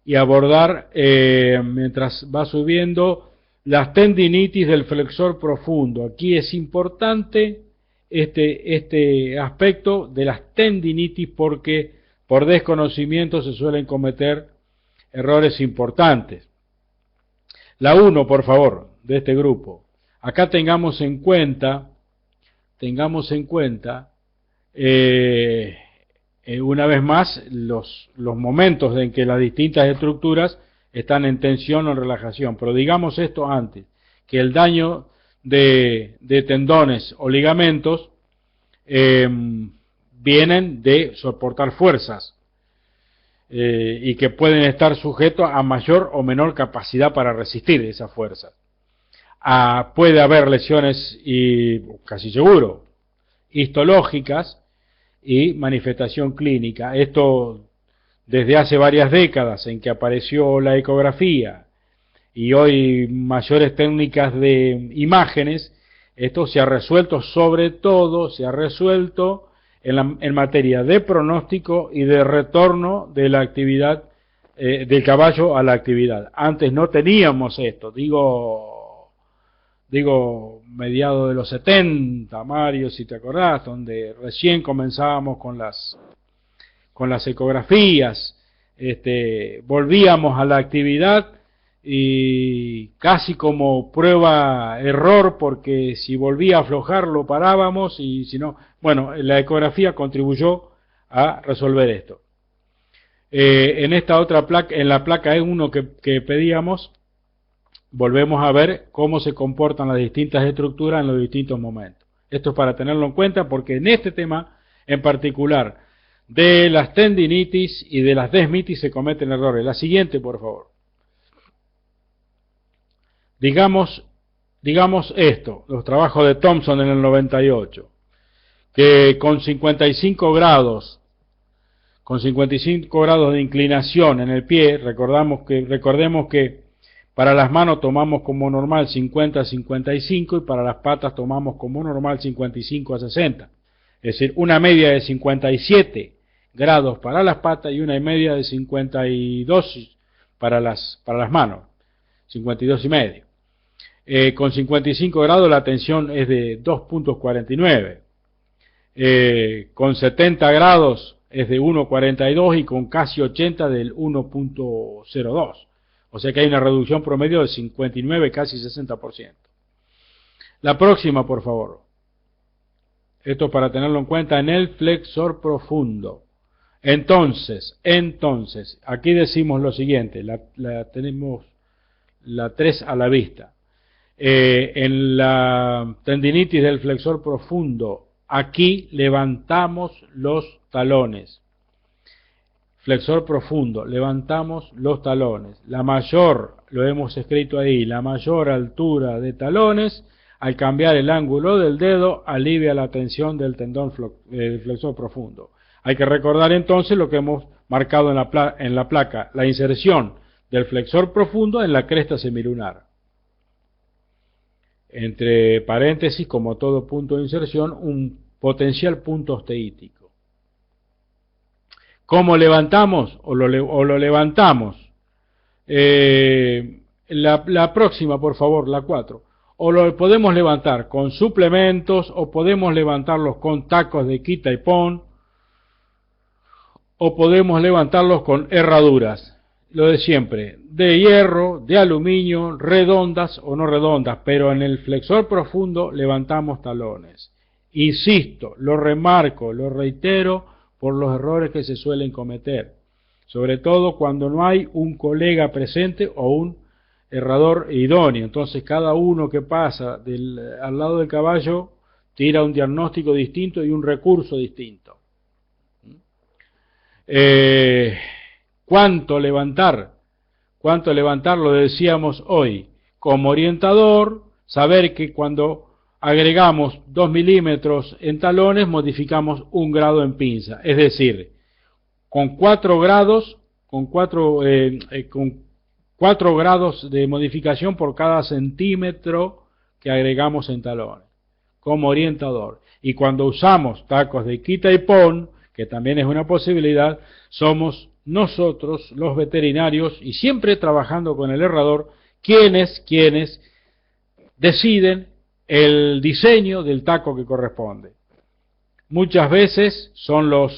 y abordar, mientras va subiendo, las tendinitis del flexor profundo. Aquí es importante este aspecto de las tendinitis porque por desconocimiento se suelen cometer errores importantes. La 1, por favor, de este grupo. Acá tengamos en cuenta, una vez más, los momentos en que las distintas estructuras están en tensión o en relajación. Pero digamos esto antes, que el daño de tendones o ligamentos vienen de soportar fuerzas y que pueden estar sujetos a mayor o menor capacidad para resistir esas fuerzas. Puede haber lesiones, y casi seguro, histológicas y manifestación clínica. Esto desde hace varias décadas en que apareció la ecografía y hoy mayores técnicas de imágenes, esto se ha resuelto, sobre todo se ha resuelto en materia de pronóstico y de retorno de la actividad del caballo a la actividad. Antes no teníamos esto, digo mediados de los 70, Mario, si te acordás, donde recién comenzábamos con las ecografías, volvíamos a la actividad y casi como prueba-error, porque si volvía a aflojar lo parábamos y si no, bueno, la ecografía contribuyó a resolver esto. En esta otra placa, en la placa E1 que pedíamos, volvemos a ver cómo se comportan las distintas estructuras en los distintos momentos. Esto es para tenerlo en cuenta porque en este tema en particular de las tendinitis y de las desmitis se cometen errores. La siguiente, por favor. Digamos esto, los trabajos de Thompson en el 98, que con 55 grados de inclinación en el pie, recordemos que para las manos tomamos como normal 50 a 55 y para las patas tomamos como normal 55 a 60. Es decir, una media de 57 grados para las patas y una media de 52 para las manos, 52 y medio. Con 55 grados la tensión es de 2.49. Con 70 grados es de 1.42 y con casi 80 del 1.02. O sea que hay una reducción promedio de 59, casi 60%. La próxima, por favor. Esto para tenerlo en cuenta en el flexor profundo. Entonces, aquí decimos lo siguiente, tenemos la 3 a la vista. En la tendinitis del flexor profundo, aquí levantamos los talones. Flexor profundo, levantamos los talones. La mayor, lo hemos escrito ahí, la mayor altura de talones, al cambiar el ángulo del dedo, alivia la tensión del tendón del flexor profundo. Hay que recordar entonces lo que hemos marcado en la placa, la inserción del flexor profundo en la cresta semilunar. Entre paréntesis, como todo punto de inserción, un potencial punto osteítico. ¿Cómo levantamos o lo levantamos? La próxima, por favor, la 4. O lo podemos levantar con suplementos, o podemos levantarlos con tacos de quita y pon, o podemos levantarlos con herraduras. Lo de siempre, de hierro, de aluminio, redondas o no redondas, pero en el flexor profundo levantamos talones. Insisto, lo remarco, lo reitero por los errores que se suelen cometer, sobre todo cuando no hay un colega presente o un herrador idóneo. Entonces cada uno que pasa al lado del caballo tira un diagnóstico distinto y un recurso distinto. ¿Cuánto levantar? ¿Cuánto levantar? Lo decíamos hoy. Como orientador, saber que cuando agregamos 2 milímetros en talones, modificamos 1 grado en pinza. Es decir, con 4 grados, con 4 grados de modificación por cada centímetro que agregamos en talones, como orientador. Y cuando usamos tacos de quita y pon, que también es una posibilidad, somos nosotros, los veterinarios, y siempre trabajando con el herrador, quienes deciden el diseño del taco que corresponde. Muchas veces son los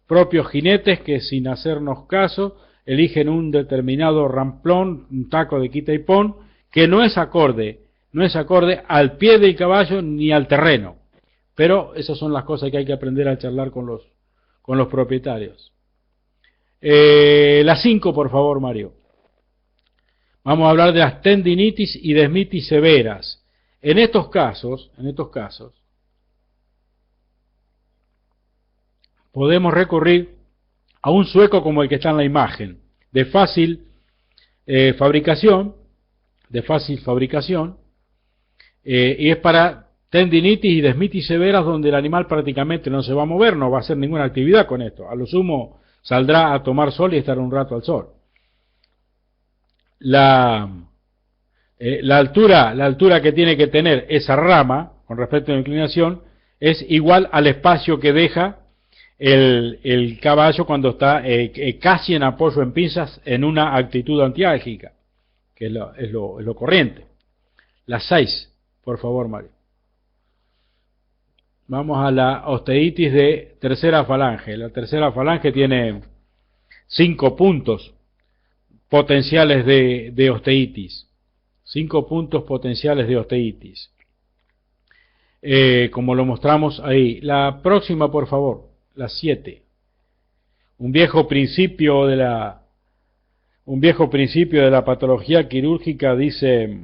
propios jinetes que, sin hacernos caso, eligen un determinado ramplón, un taco de quita y pon, que no es acorde al pie del caballo ni al terreno. Pero esas son las cosas que hay que aprender a charlar con los propietarios. La 5, por favor, Mario. Vamos a hablar de las tendinitis y desmitis severas. En estos casos, podemos recurrir a un sueco como el que está en la imagen, de fácil fabricación, y es para tendinitis y desmitis severas donde el animal prácticamente no se va a mover, no va a hacer ninguna actividad con esto. A lo sumo saldrá a tomar sol y estar un rato al sol. La altura que tiene que tener esa rama con respecto a la inclinación es igual al espacio que deja el caballo cuando está casi en apoyo en pinzas en una actitud antiálgica, que es lo corriente. La 6, por favor, Mario. Vamos a la osteitis de tercera falange. La tercera falange tiene 5 puntos potenciales de osteitis. 5 puntos potenciales de osteitis. Como lo mostramos ahí. La próxima, por favor. La 7. Un viejo principio de la patología quirúrgica dice: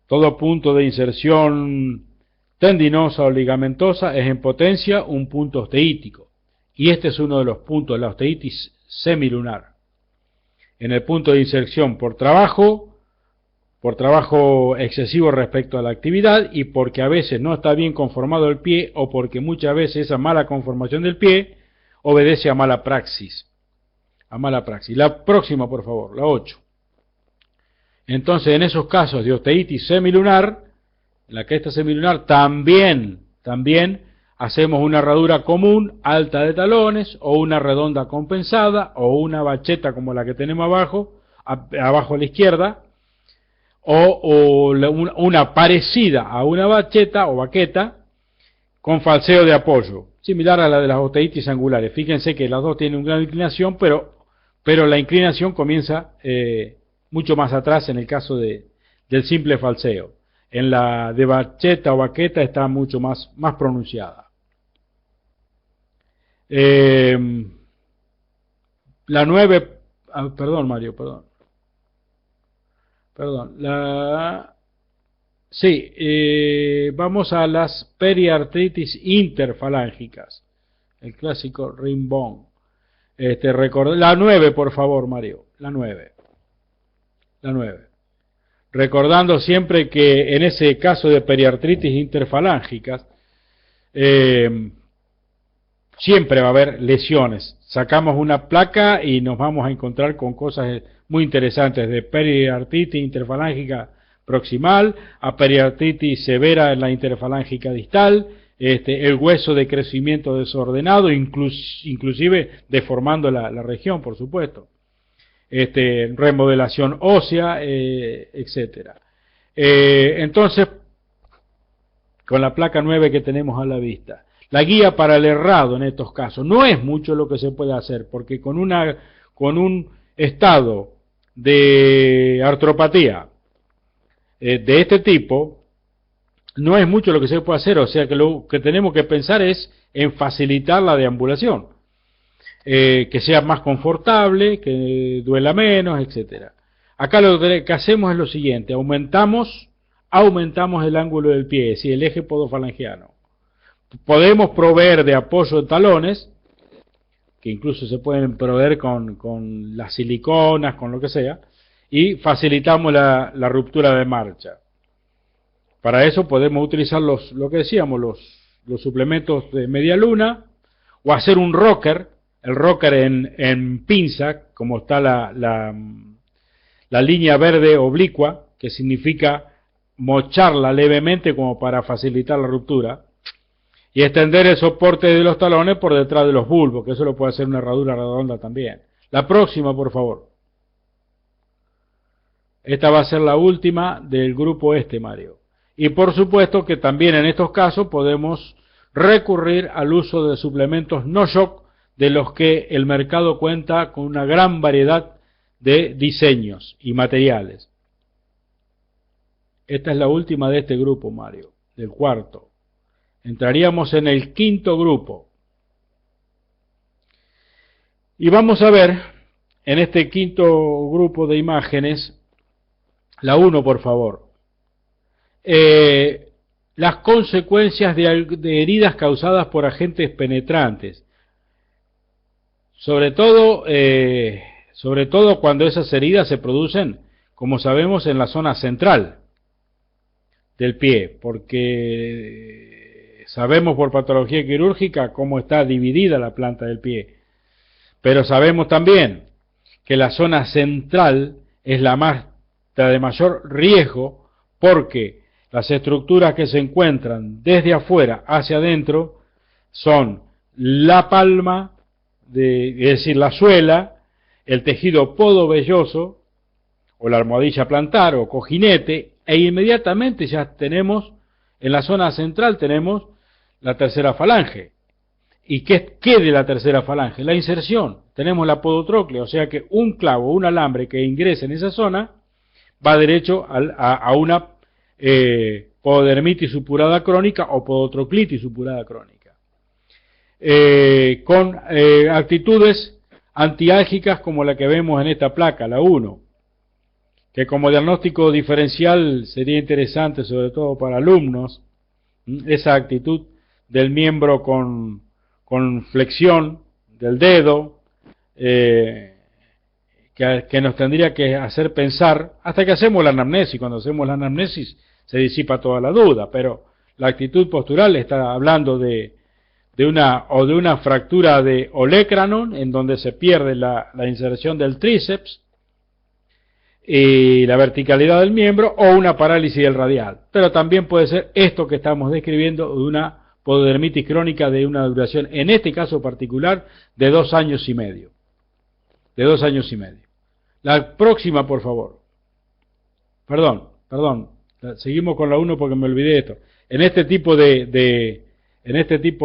todo punto de inserción tendinosa o ligamentosa es en potencia un punto osteítico. Y este es uno de los puntos de la osteitis semilunar. En el punto de inserción por trabajo excesivo respecto a la actividad, y porque a veces no está bien conformado el pie, o porque muchas veces esa mala conformación del pie obedece a mala praxis. La próxima, por favor, la 8. Entonces, en esos casos de osteitis semilunar, en la cresta semilunar, también hacemos una herradura común, alta de talones, o una redonda compensada, o una bacheta como la que tenemos abajo a la izquierda, o una parecida a una bacheta o baqueta con falseo de apoyo, similar a la de las osteitis angulares. Fíjense que las dos tienen una gran inclinación, pero la inclinación comienza mucho más atrás en el caso del simple falseo. En la de bacheta o baqueta está mucho más pronunciada. La 9, perdón Mario, perdón. Vamos a las periartritis interfalángicas, el clásico rimbón. La 9, por favor, Mario, la 9. Recordando siempre que en ese caso de periartritis interfalángicas, siempre va a haber lesiones. Sacamos una placa y nos vamos a encontrar con cosas muy interesantes, de periartritis interfalángica proximal a periartritis severa en la interfalángica distal, el hueso de crecimiento desordenado, inclusive deformando la región, por supuesto, remodelación ósea, etcétera. Entonces, con la placa 9 que tenemos a la vista, la guía para el errado en estos casos, no es mucho lo que se puede hacer, porque con un estado de artropatía de este tipo, no es mucho lo que se puede hacer, o sea que lo que tenemos que pensar es en facilitar la deambulación, que sea más confortable, que duela menos, etcétera. Acá lo que hacemos es lo siguiente: aumentamos el ángulo del pie, es decir, el eje podofalangiano. Podemos proveer de apoyo de talones, que incluso se pueden proveer con las siliconas, con lo que sea, y facilitamos la ruptura de marcha. Para eso podemos utilizar lo que decíamos, los suplementos de media luna, o hacer un rocker, el rocker en pinza, como está la línea verde oblicua, que significa mocharla levemente como para facilitar la ruptura, y extender el soporte de los talones por detrás de los bulbos, que eso lo puede hacer una herradura redonda también. La próxima, por favor. Esta va a ser la última del grupo Mario. Y por supuesto que también en estos casos podemos recurrir al uso de suplementos no shock, de los que el mercado cuenta con una gran variedad de diseños y materiales. Esta es la última de este grupo, Mario, del cuarto. Entraríamos en el quinto grupo. Y vamos a ver en este quinto grupo de imágenes, la 1 por favor, las consecuencias de heridas causadas por agentes penetrantes. Sobre todo cuando esas heridas se producen, como sabemos, en la zona central del pie, porque sabemos por patología quirúrgica cómo está dividida la planta del pie, pero sabemos también que la zona central es la de mayor riesgo, porque las estructuras que se encuentran desde afuera hacia adentro son la palma, es decir, la suela, el tejido podobelloso, o la almohadilla plantar o cojinete, e inmediatamente ya tenemos, en la zona central tenemos la tercera falange. ¿Y qué de la tercera falange? La inserción. Tenemos la podotróclea, o sea que un clavo, un alambre que ingrese en esa zona, va derecho a una pododermitis supurada crónica o podotroclitis supurada crónica. Con actitudes antiálgicas como la que vemos en esta placa, la 1, que como diagnóstico diferencial sería interesante, sobre todo para alumnos, esa actitud del miembro con flexión del dedo, que nos tendría que hacer pensar, hasta que hacemos la anamnesis. Cuando hacemos la anamnesis se disipa toda la duda, pero la actitud postural está hablando de una fractura de olecranon, en donde se pierde la inserción del tríceps y la verticalidad del miembro, o una parálisis del radial. Pero también puede ser esto que estamos describiendo, de una pododermitis crónica de una duración, en este caso particular, de 2 años y medio. De 2 años y medio. La próxima, por favor. Perdón, seguimos con la 1 porque me olvidé de esto. En este tipo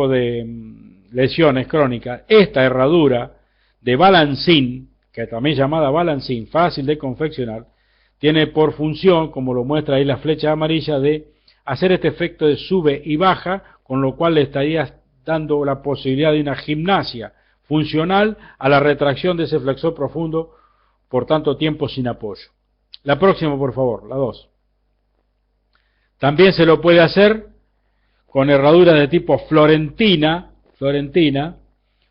de lesiones crónicas, esta herradura de balancín, que también llamada balancín, fácil de confeccionar, tiene por función, como lo muestra ahí la flecha amarilla, de hacer este efecto de sube y baja, con lo cual le estarías dando la posibilidad de una gimnasia funcional a la retracción de ese flexor profundo por tanto tiempo sin apoyo. La próxima, por favor, la 2. También se lo puede hacer con herraduras de tipo florentina,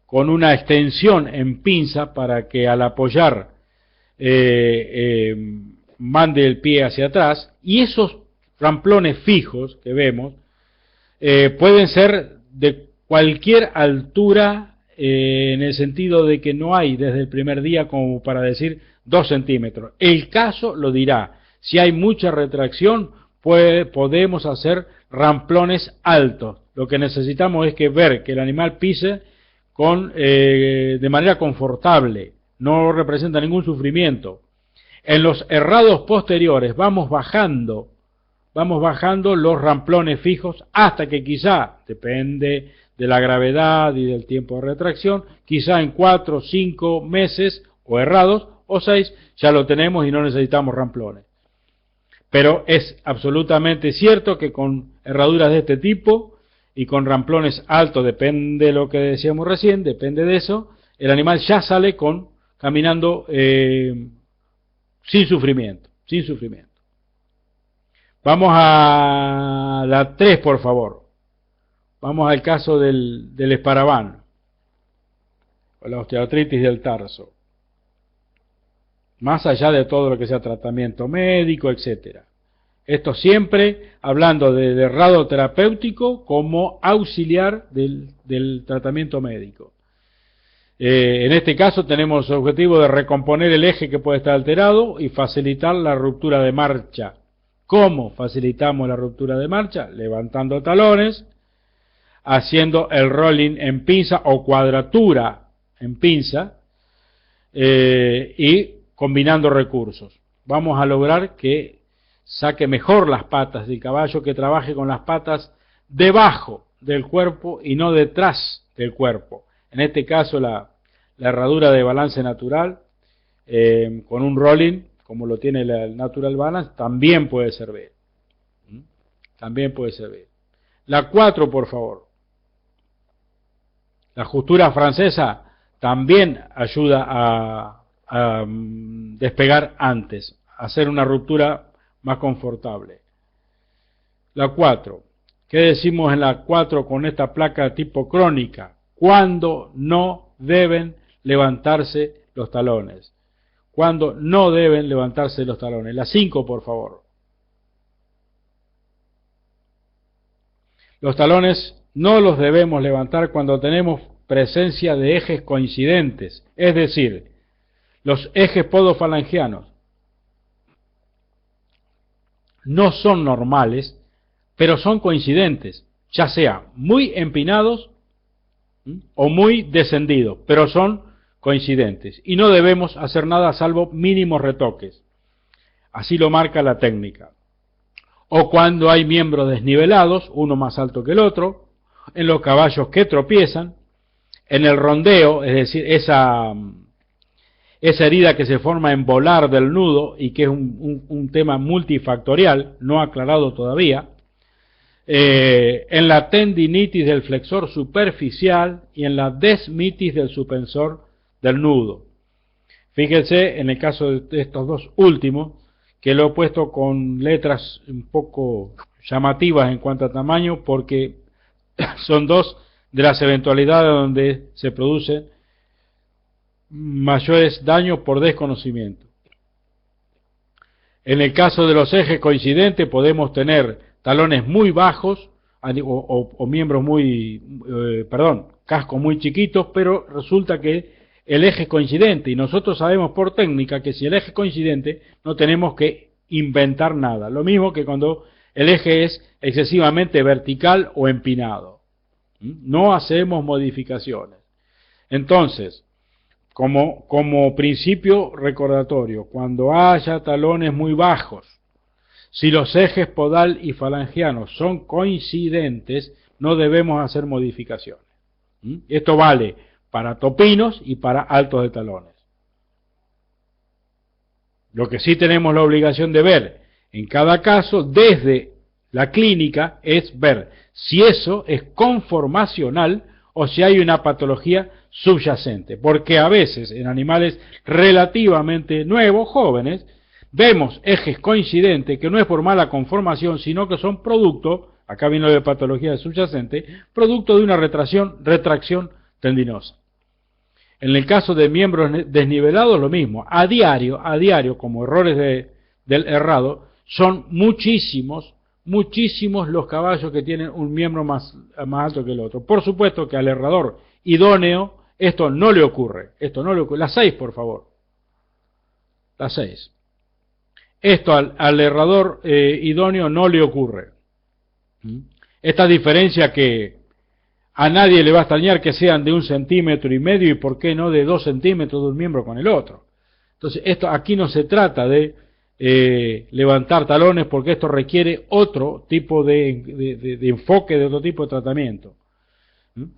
con una extensión en pinza para que al apoyar mande el pie hacia atrás, y esos ramplones fijos que vemos pueden ser de cualquier altura, en el sentido de que no hay desde el primer día como para decir 2 centímetros. El caso lo dirá. Si hay mucha retracción, podemos hacer ramplones altos. Lo que necesitamos es ver que el animal pise de manera confortable, no representa ningún sufrimiento. En los herrados posteriores vamos bajando los ramplones fijos hasta que quizá, depende de la gravedad y del tiempo de retracción, quizá en 4 o 5 meses o herrados o 6 ya lo tenemos y no necesitamos ramplones. Pero es absolutamente cierto que con herraduras de este tipo y con ramplones altos, depende de lo que decíamos recién, depende de eso, el animal ya sale caminando sin sufrimiento. Vamos a la 3, por favor. Vamos al caso del esparabán, o la osteoartritis del tarso. Más allá de todo lo que sea tratamiento médico, etcétera. Esto siempre hablando del herrado terapéutico como auxiliar del tratamiento médico. En este caso tenemos el objetivo de recomponer el eje que puede estar alterado y facilitar la ruptura de marcha. ¿Cómo facilitamos la ruptura de marcha? Levantando talones, haciendo el rolling en pinza o cuadratura en pinza y combinando recursos. Vamos a lograr que saque mejor las patas del caballo, que trabaje con las patas debajo del cuerpo y no detrás del cuerpo. En este caso la herradura de balance natural con un rolling, como lo tiene el Natural Balance, también puede servir. La 4, por favor. La ajustura francesa también ayuda a despegar antes, a hacer una ruptura más confortable. La 4. ¿Qué decimos en la 4 con esta placa tipo crónica? Cuando no deben levantarse los talones. Cuando no deben levantarse los talones. La 5, por favor. Los talones no los debemos levantar cuando tenemos presencia de ejes coincidentes, es decir, los ejes podofalangianos no son normales, pero son coincidentes, ya sea muy empinados o muy descendidos, pero son coincidentes. Y no debemos hacer nada salvo mínimos retoques. Así lo marca la técnica. O cuando hay miembros desnivelados, uno más alto que el otro, en los caballos que tropiezan, en el rondeo, es decir, esa herida que se forma en volar del nudo y que es un tema multifactorial, no aclarado todavía, en la tendinitis del flexor superficial y en la desmitis del suspensor del nudo. Fíjense en el caso de estos dos últimos, que lo he puesto con letras un poco llamativas en cuanto a tamaño, porque son dos de las eventualidades donde se producen mayores daños por desconocimiento. En el caso de los ejes coincidentes podemos tener talones muy bajos o miembros cascos muy chiquitos, pero resulta que el eje es coincidente y nosotros sabemos por técnica que si el eje es coincidente no tenemos que inventar nada. Lo mismo que cuando el eje es excesivamente vertical o empinado. No hacemos modificaciones. Entonces, como principio recordatorio, cuando haya talones muy bajos, si los ejes podal y falangianos son coincidentes, no debemos hacer modificaciones. Esto vale para topinos y para altos de talones. Lo que sí tenemos la obligación de ver en cada caso desde la clínica es ver si eso es conformacional o si hay una patología subyacente, porque a veces en animales relativamente nuevos, jóvenes, vemos ejes coincidentes que no es por mala conformación, sino que son producto, acá vino de patología subyacente, producto de una retracción tendinosa. En el caso de miembros desnivelados lo mismo, a diario como errores del herrado, son muchísimos muchísimos los caballos que tienen un miembro más alto que el otro. Por supuesto que al herrador idóneo esto no le ocurre. La 6, por favor. La 6. Esto al herrador idóneo no le ocurre. Esta diferencia que a nadie le va a extrañar que sean de 1,5 centímetros y por qué no de 2 centímetros de un miembro con el otro. Entonces, esto aquí no se trata de levantar talones, porque esto requiere otro tipo de enfoque, de otro tipo de tratamiento.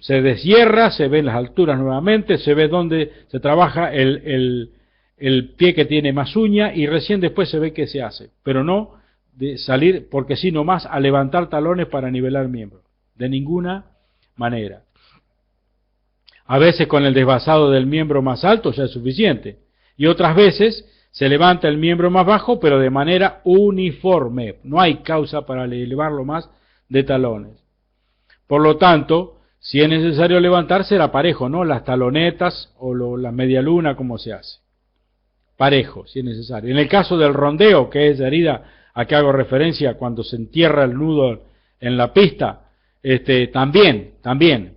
Se deshierra, se ven las alturas nuevamente, se ve dónde se trabaja el pie que tiene más uña y recién después se ve qué se hace, pero no de salir, porque si no más, a levantar talones para nivelar miembros, de ninguna manera. A veces con el desvasado del miembro más alto ya es suficiente, y otras veces se levanta el miembro más bajo, pero de manera uniforme, no hay causa para elevarlo más de talones. Por lo tanto, si es necesario levantar, será parejo, ¿no? Las talonetas o la media luna, como se hace. Parejo, si es necesario. En el caso del rondeo, que es la herida a que hago referencia cuando se entierra el nudo en la pista, también,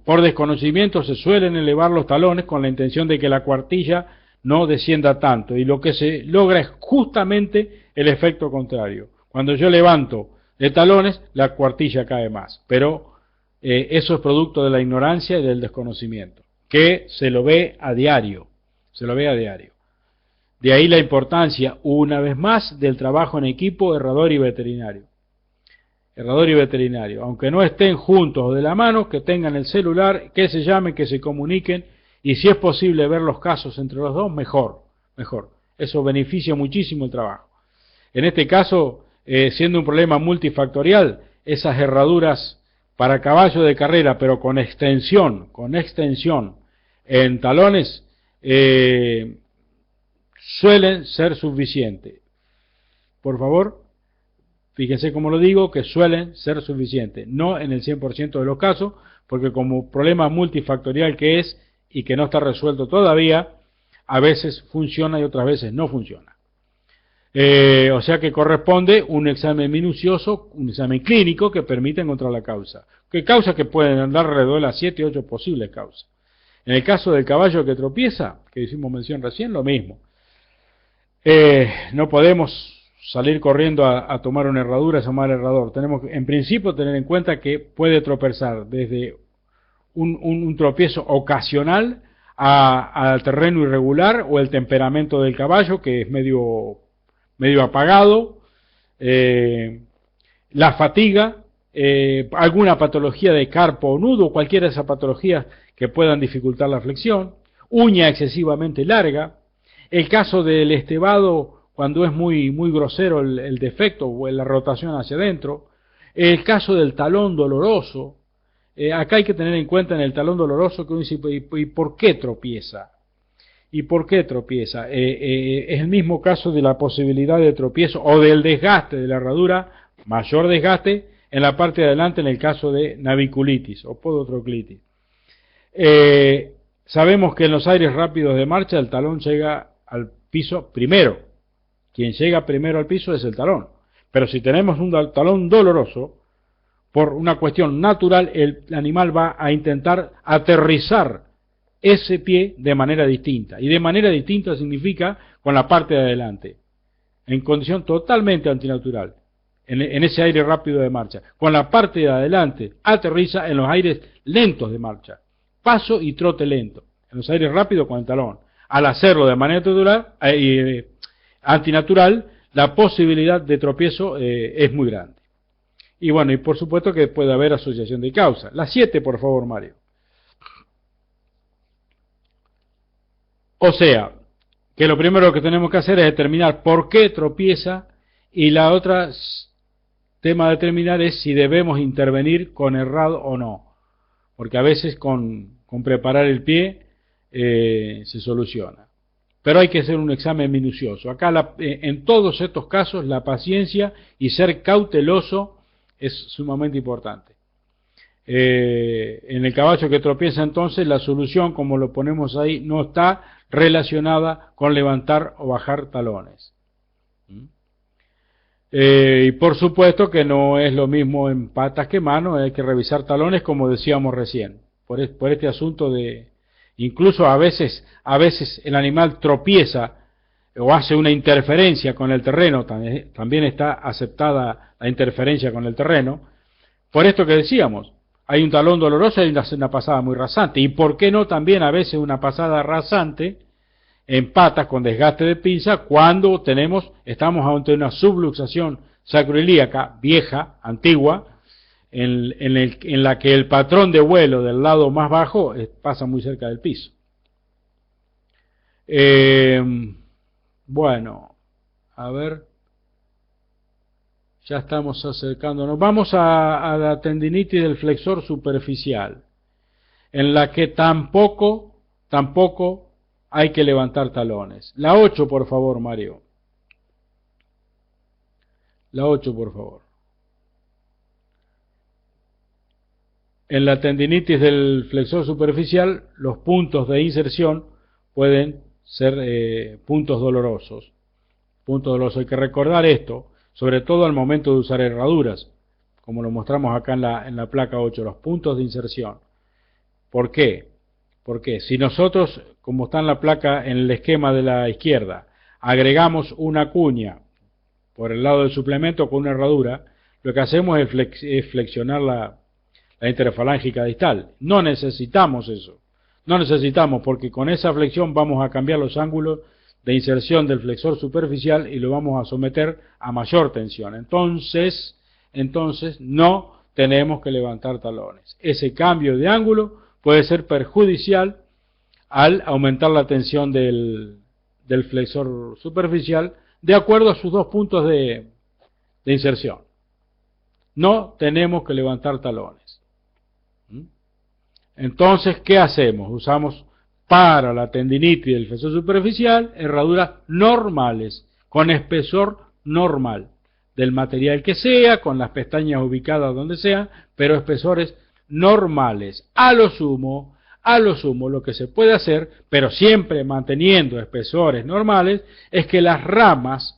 por desconocimiento se suelen elevar los talones con la intención de que la cuartilla no descienda tanto, y lo que se logra es justamente el efecto contrario. Cuando yo levanto de talones, la cuartilla cae más, pero eso es producto de la ignorancia y del desconocimiento, que se lo ve a diario, De ahí la importancia, una vez más, del trabajo en equipo herrador y veterinario. Aunque no estén juntos o de la mano, que tengan el celular, que se llamen, que se comuniquen, y si es posible ver los casos entre los dos, mejor. Eso beneficia muchísimo el trabajo. En este caso, siendo un problema multifactorial, esas herraduras para caballo de carrera, pero con extensión en talones, suelen ser suficientes. Por favor, fíjense cómo lo digo, que suelen ser suficientes, no en el 100% de los casos, porque como problema multifactorial que es y que no está resuelto todavía, a veces funciona y otras veces no funciona. O sea que corresponde un examen minucioso, un examen clínico que permita encontrar la causa. ¿Qué causa? Que pueden andar alrededor de las 7 u 8 posibles causas. En el caso del caballo que tropieza, que hicimos mención recién, lo mismo. No podemos salir corriendo a tomar una herradura, llamar herrador. Tenemos que, en principio, tener en cuenta que puede tropezar desde un tropiezo ocasional al terreno irregular o el temperamento del caballo, que es medio apagado, la fatiga, alguna patología de carpo o nudo, cualquiera de esas patologías que puedan dificultar la flexión, uña excesivamente larga, el caso del estevado cuando es muy grosero el defecto o la rotación hacia adentro, el caso del talón doloroso. Acá hay que tener en cuenta en el talón doloroso que uno dice, ¿y por qué tropieza? Es el mismo caso de la posibilidad de tropiezo o del desgaste de la herradura, mayor desgaste en la parte de adelante en el caso de naviculitis o podotroclitis. Sabemos que en los aires rápidos de marcha el talón llega al piso primero. Quien llega primero al piso es el talón. Pero si tenemos un talón doloroso, por una cuestión natural, el animal va a intentar aterrizar ese pie de manera distinta. Y de manera distinta significa con la parte de adelante, en condición totalmente antinatural, en ese aire rápido de marcha. Con la parte de adelante aterriza en los aires lentos de marcha, paso y trote lento. En los aires rápidos con el talón. Al hacerlo de manera antinatural, la posibilidad de tropiezo es muy grande. Y bueno, y por supuesto que puede haber asociación de causa. La 7, por favor, Mario. O sea, que lo primero que tenemos que hacer es determinar por qué tropieza, y la otra tema a determinar es si debemos intervenir con herrado o no. Porque a veces con preparar el pie se soluciona. Pero hay que hacer un examen minucioso. Acá en todos estos casos la paciencia y ser cauteloso es sumamente importante. En el caballo que tropieza entonces la solución, como lo ponemos ahí, no está relacionada con levantar o bajar talones. Y por supuesto que no es lo mismo en patas que manos, hay que revisar talones como decíamos recién, por este asunto de, incluso a veces el animal tropieza o hace una interferencia con el terreno, también está aceptada la interferencia con el terreno, por esto que decíamos, hay un talón doloroso y una pasada muy rasante, y por qué no también a veces una pasada rasante en patas con desgaste de pinza cuando estamos ante una subluxación sacroiliaca vieja, antigua, en la que el patrón de vuelo del lado más bajo pasa muy cerca del piso. Bueno, a ver, ya estamos acercándonos. Vamos a la tendinitis del flexor superficial, en la que tampoco hay que levantar talones. La 8, por favor, Mario. La 8, por favor. En la tendinitis del flexor superficial, los puntos de inserción pueden ser puntos dolorosos. Hay que recordar esto, sobre todo al momento de usar herraduras, como lo mostramos acá en la placa 8, los puntos de inserción. ¿Por qué? Porque si nosotros, como está en la placa en el esquema de la izquierda, agregamos una cuña por el lado del suplemento con una herradura, lo que hacemos es flexionar la interfalángica distal. No necesitamos eso. No necesitamos, porque con esa flexión vamos a cambiar los ángulos de inserción del flexor superficial y lo vamos a someter a mayor tensión. Entonces no tenemos que levantar talones. Ese cambio de ángulo puede ser perjudicial al aumentar la tensión del flexor superficial de acuerdo a sus dos puntos de inserción. No tenemos que levantar talones. Entonces, ¿qué hacemos? Usamos para la tendinitis del flexor superficial herraduras normales, con espesor normal, del material que sea, con las pestañas ubicadas donde sea, pero espesores normales. A lo sumo, lo que se puede hacer, pero siempre manteniendo espesores normales, es que las ramas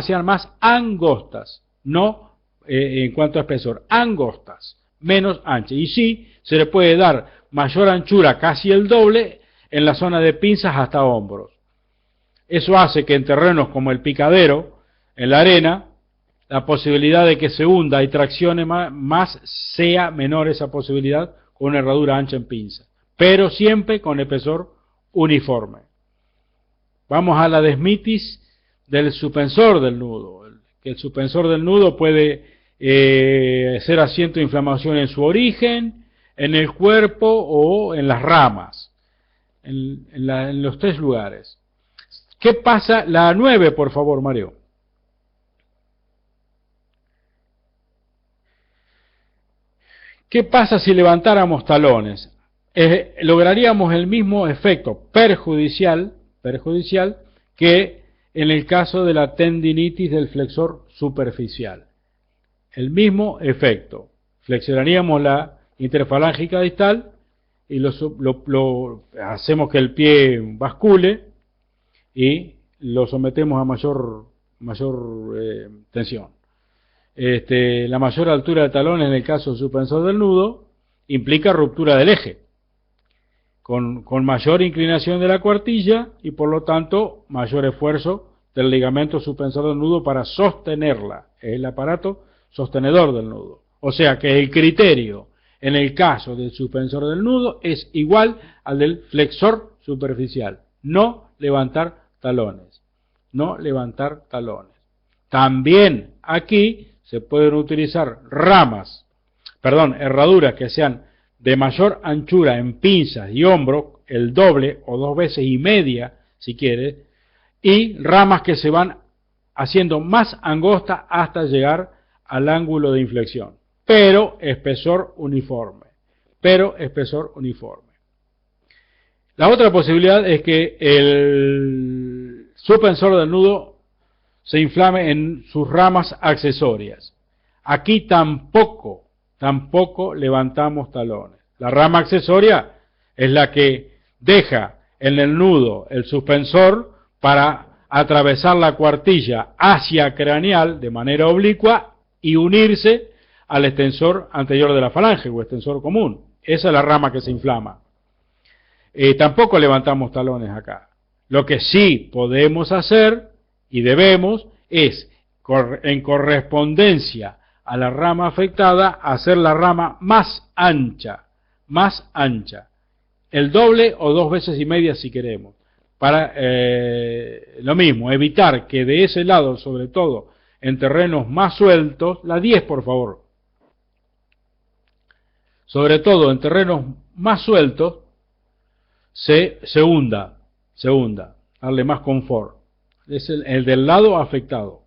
sean más angostas, no en cuanto a espesor, angostas, menos anchas. Y sí, se le puede dar mayor anchura, casi el doble, en la zona de pinzas hasta hombros. Eso hace que en terrenos como el picadero, en la arena, la posibilidad de que se hunda y traccione más sea menor esa posibilidad con una herradura ancha en pinza, pero siempre con espesor uniforme. Vamos a la desmitis del suspensor del nudo. Que el suspensor del nudo puede ser asiento de inflamación en su origen, en el cuerpo o en las ramas, en los tres lugares. ¿Qué pasa? La 9, por favor, Mario. ¿Qué pasa si levantáramos talones? Lograríamos el mismo efecto perjudicial que en el caso de la tendinitis del flexor superficial. El mismo efecto. Flexionaríamos la interfalángica distal y hacemos que el pie bascule y lo sometemos a mayor tensión. La mayor altura del talón en el caso del suspensor del nudo implica ruptura del eje, con mayor inclinación de la cuartilla y por lo tanto mayor esfuerzo del ligamento suspensor del nudo para sostenerla. Es el aparato sostenedor del nudo. O sea que el criterio en el caso del suspensor del nudo es igual al del flexor superficial. No levantar talones. No levantar talones. También aquí se pueden utilizar herraduras que sean de mayor anchura en pinzas y hombro, el doble o 2 veces y media si quiere, y ramas que se van haciendo más angostas hasta llegar al ángulo de inflexión, pero espesor uniforme. La otra posibilidad es que el suspensor del nudo se inflame en sus ramas accesorias. Aquí tampoco levantamos talones. La rama accesoria es la que deja en el nudo el suspensor para atravesar la cuartilla hacia craneal de manera oblicua y unirse al extensor anterior de la falange o extensor común. Esa es la rama que se inflama. Tampoco levantamos talones acá. Lo que sí podemos hacer y debemos es, en correspondencia a la rama afectada, hacer la rama más ancha, el doble o 2 veces y media si queremos, para lo mismo, evitar que de ese lado, sobre todo en terrenos más sueltos, la 10 por favor, sobre todo en terrenos más sueltos, se hunda, darle más confort. Es el del lado afectado.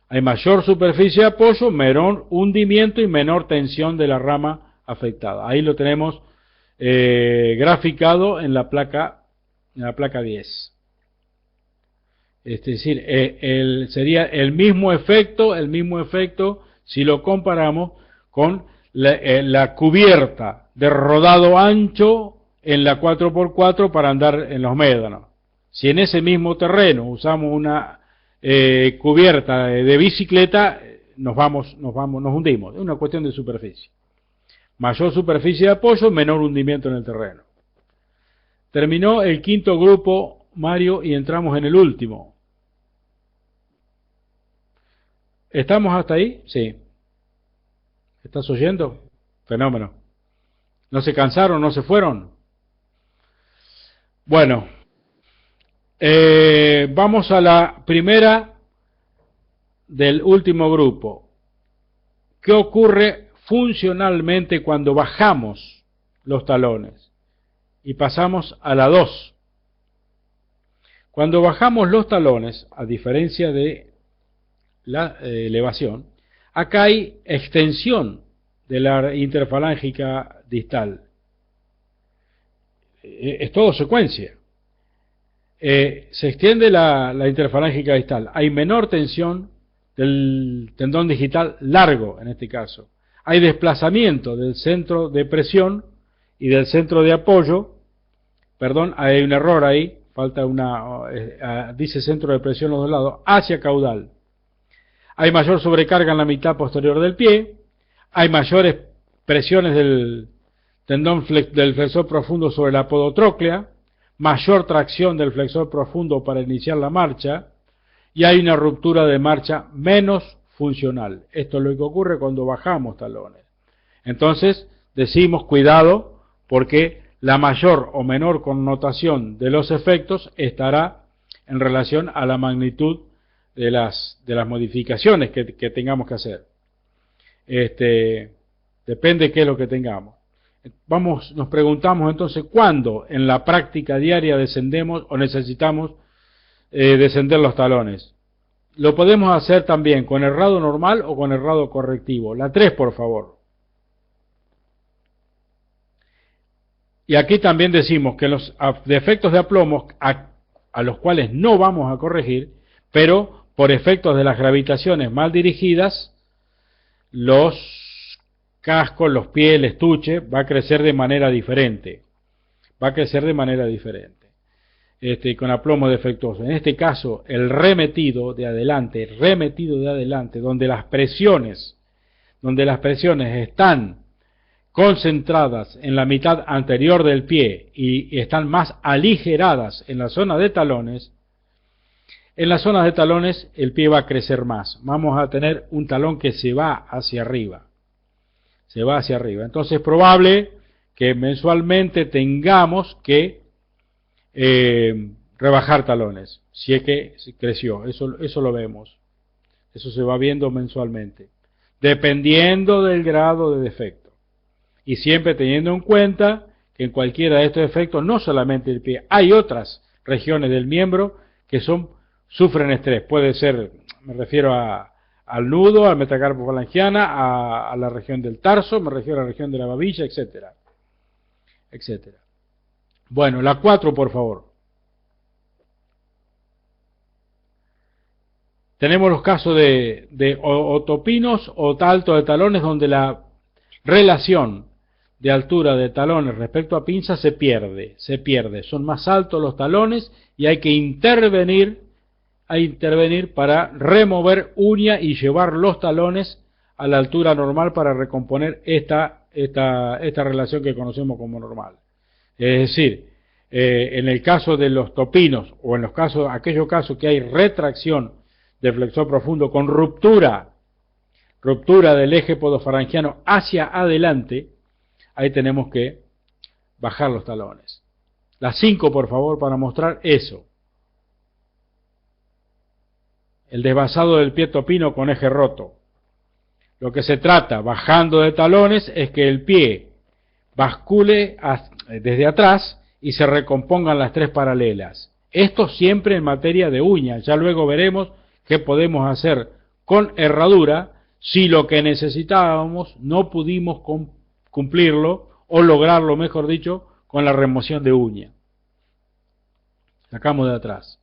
Hay mayor superficie de apoyo, menor hundimiento y menor tensión de la rama afectada. Ahí lo tenemos graficado en la placa 10. Es decir, sería el mismo efecto si lo comparamos con la cubierta de rodado ancho en la 4x4 para andar en los médanos. Si en ese mismo terreno usamos una cubierta de bicicleta, nos hundimos. Es una cuestión de superficie. Mayor superficie de apoyo, menor hundimiento en el terreno. Terminó el quinto grupo, Mario, y entramos en el último. ¿Estamos hasta ahí? Sí. ¿Estás oyendo? Fenómeno. ¿No se cansaron? ¿No se fueron? Bueno, vamos a la primera del último grupo. ¿Qué ocurre funcionalmente cuando bajamos los talones? Y pasamos a la 2. Cuando bajamos los talones, a diferencia de la elevación, acá hay extensión de la interfalángica distal. Es todo secuencia. Se extiende la interfalángica distal. Hay menor tensión del tendón digital largo, en este caso. Hay desplazamiento del centro de presión y del centro de apoyo. Perdón, hay un error ahí. Falta dice centro de presión los dos lados, hacia caudal. Hay mayor sobrecarga en la mitad posterior del pie. Hay mayores presiones del tendón del flexor profundo sobre la podotróclea, mayor tracción del flexor profundo para iniciar la marcha, y hay una ruptura de marcha menos funcional. Esto es lo que ocurre cuando bajamos talones. Entonces, decimos cuidado, porque la mayor o menor connotación de los efectos estará en relación a la magnitud de las modificaciones que tengamos que hacer. Depende qué es lo que tengamos. Nos preguntamos entonces cuándo en la práctica diaria descendemos o necesitamos descender los talones. Lo podemos hacer también con errado normal o con errado correctivo. La 3, por favor. Y aquí también decimos que los defectos de aplomo a los cuales no vamos a corregir, pero por efectos de las gravitaciones mal dirigidas, los cascos, los pies, el estuche, va a crecer de manera diferente. Con aplomo defectuoso. En este caso, el remetido de adelante, donde las presiones están concentradas en la mitad anterior del pie y están más aligeradas en la zona de talones, en las zonas de talones el pie va a crecer más. Vamos a tener un talón que se va hacia arriba. Entonces es probable que mensualmente tengamos que rebajar talones, si es que creció. Eso lo vemos. Eso se va viendo mensualmente, dependiendo del grado de defecto. Y siempre teniendo en cuenta que en cualquiera de estos efectos, no solamente el pie, hay otras regiones del miembro que sufren estrés. Puede ser, me refiero al nudo, al metacarpo falangiana, a la región del tarso, me refiero a la región de la babilla, etcétera. Bueno, la 4, por favor. Tenemos los casos de otopinos o talto de talones donde la relación de altura de talones respecto a pinza se pierde, son más altos los talones y hay que intervenir para remover uña y llevar los talones a la altura normal para recomponer esta relación que conocemos como normal. Es decir, en el caso de los topinos o en aquellos casos que hay retracción del flexor profundo con ruptura del eje podofarangiano hacia adelante, ahí tenemos que bajar los talones. Las 5, por favor, para mostrar eso. El desvasado del pie topino con eje roto. Lo que se trata, bajando de talones, es que el pie bascule desde atrás y se recompongan las 3 paralelas. Esto siempre en materia de uñas. Ya luego veremos qué podemos hacer con herradura si lo que necesitábamos no pudimos cumplirlo o lograrlo, mejor dicho, con la remoción de uña. Sacamos de atrás.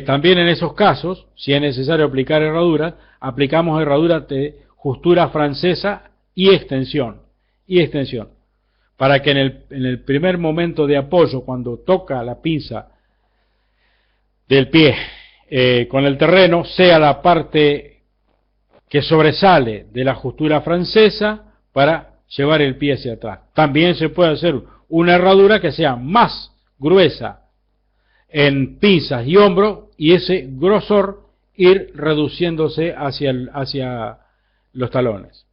También en esos casos, si es necesario aplicar herradura, aplicamos herradura de justura francesa y extensión, para que en el primer momento de apoyo, cuando toca la pinza del pie con el terreno, sea la parte que sobresale de la justura francesa para llevar el pie hacia atrás. También se puede hacer una herradura que sea más gruesa en pinzas y hombro y ese grosor ir reduciéndose hacia los talones.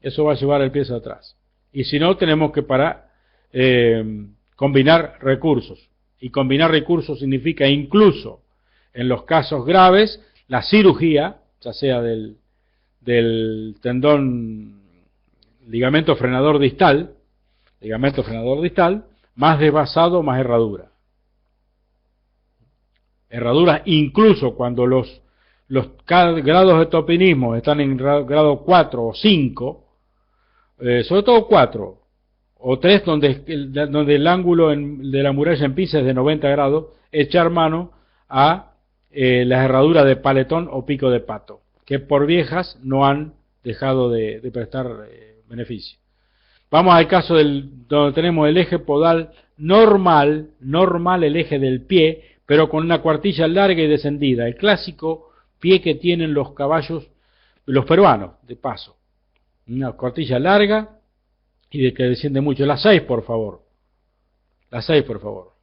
Eso va a llevar el pie hacia atrás. Y si no, tenemos que combinar recursos. Y combinar recursos significa incluso, en los casos graves, la cirugía, ya sea del tendón ligamento frenador distal, más desvasado, más herradura. Herradura incluso cuando los grados de topinismo están en grado 4 o 5, sobre todo 4 o 3, donde el ángulo de la muralla en pinza es de 90 grados, echar mano a las herraduras de paletón o pico de pato, que por viejas no han dejado de prestar beneficio. Vamos al caso donde tenemos el eje podal normal el eje del pie, pero con una cuartilla larga y descendida, el clásico pie que tienen los caballos, los peruanos, de paso. Una cuartilla larga y de que desciende mucho. Las 6, por favor. Las 6, por favor.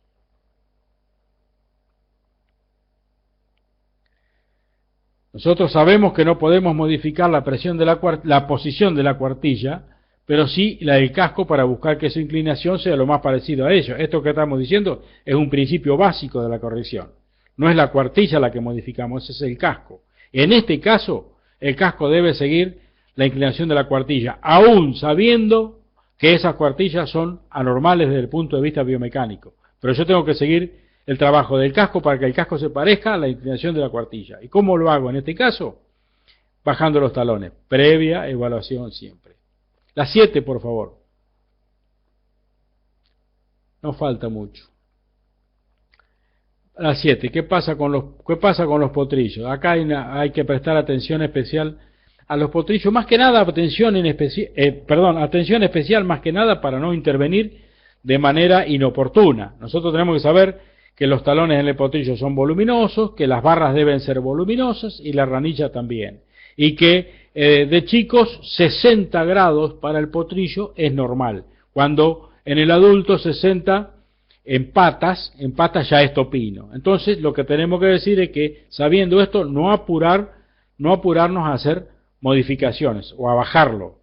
Nosotros sabemos que no podemos modificar la presión de la posición de la cuartilla, pero sí la del casco para buscar que su inclinación sea lo más parecido a ello. Esto que estamos diciendo es un principio básico de la corrección. No es la cuartilla la que modificamos, ese es el casco. En este caso, el casco debe seguir la inclinación de la cuartilla, aún sabiendo que esas cuartillas son anormales desde el punto de vista biomecánico. Pero yo tengo que seguir el trabajo del casco para que el casco se parezca a la inclinación de la cuartilla. ¿Y cómo lo hago en este caso? Bajando los talones, previa evaluación siempre. Las 7, por favor. No falta mucho. Las 7. ¿Qué pasa con los potrillos? Acá hay que prestar atención especial a los potrillos, más que nada atención especial más que nada para no intervenir de manera inoportuna. Nosotros tenemos que saber que los talones en el potrillo son voluminosos, que las barras deben ser voluminosas y la ranilla también. Y que de chicos 60 grados para el potrillo es normal. Cuando en el adulto 60 en patas ya es topino. Entonces lo que tenemos que decir es que sabiendo esto no apurarnos a hacer modificaciones o a bajarlo.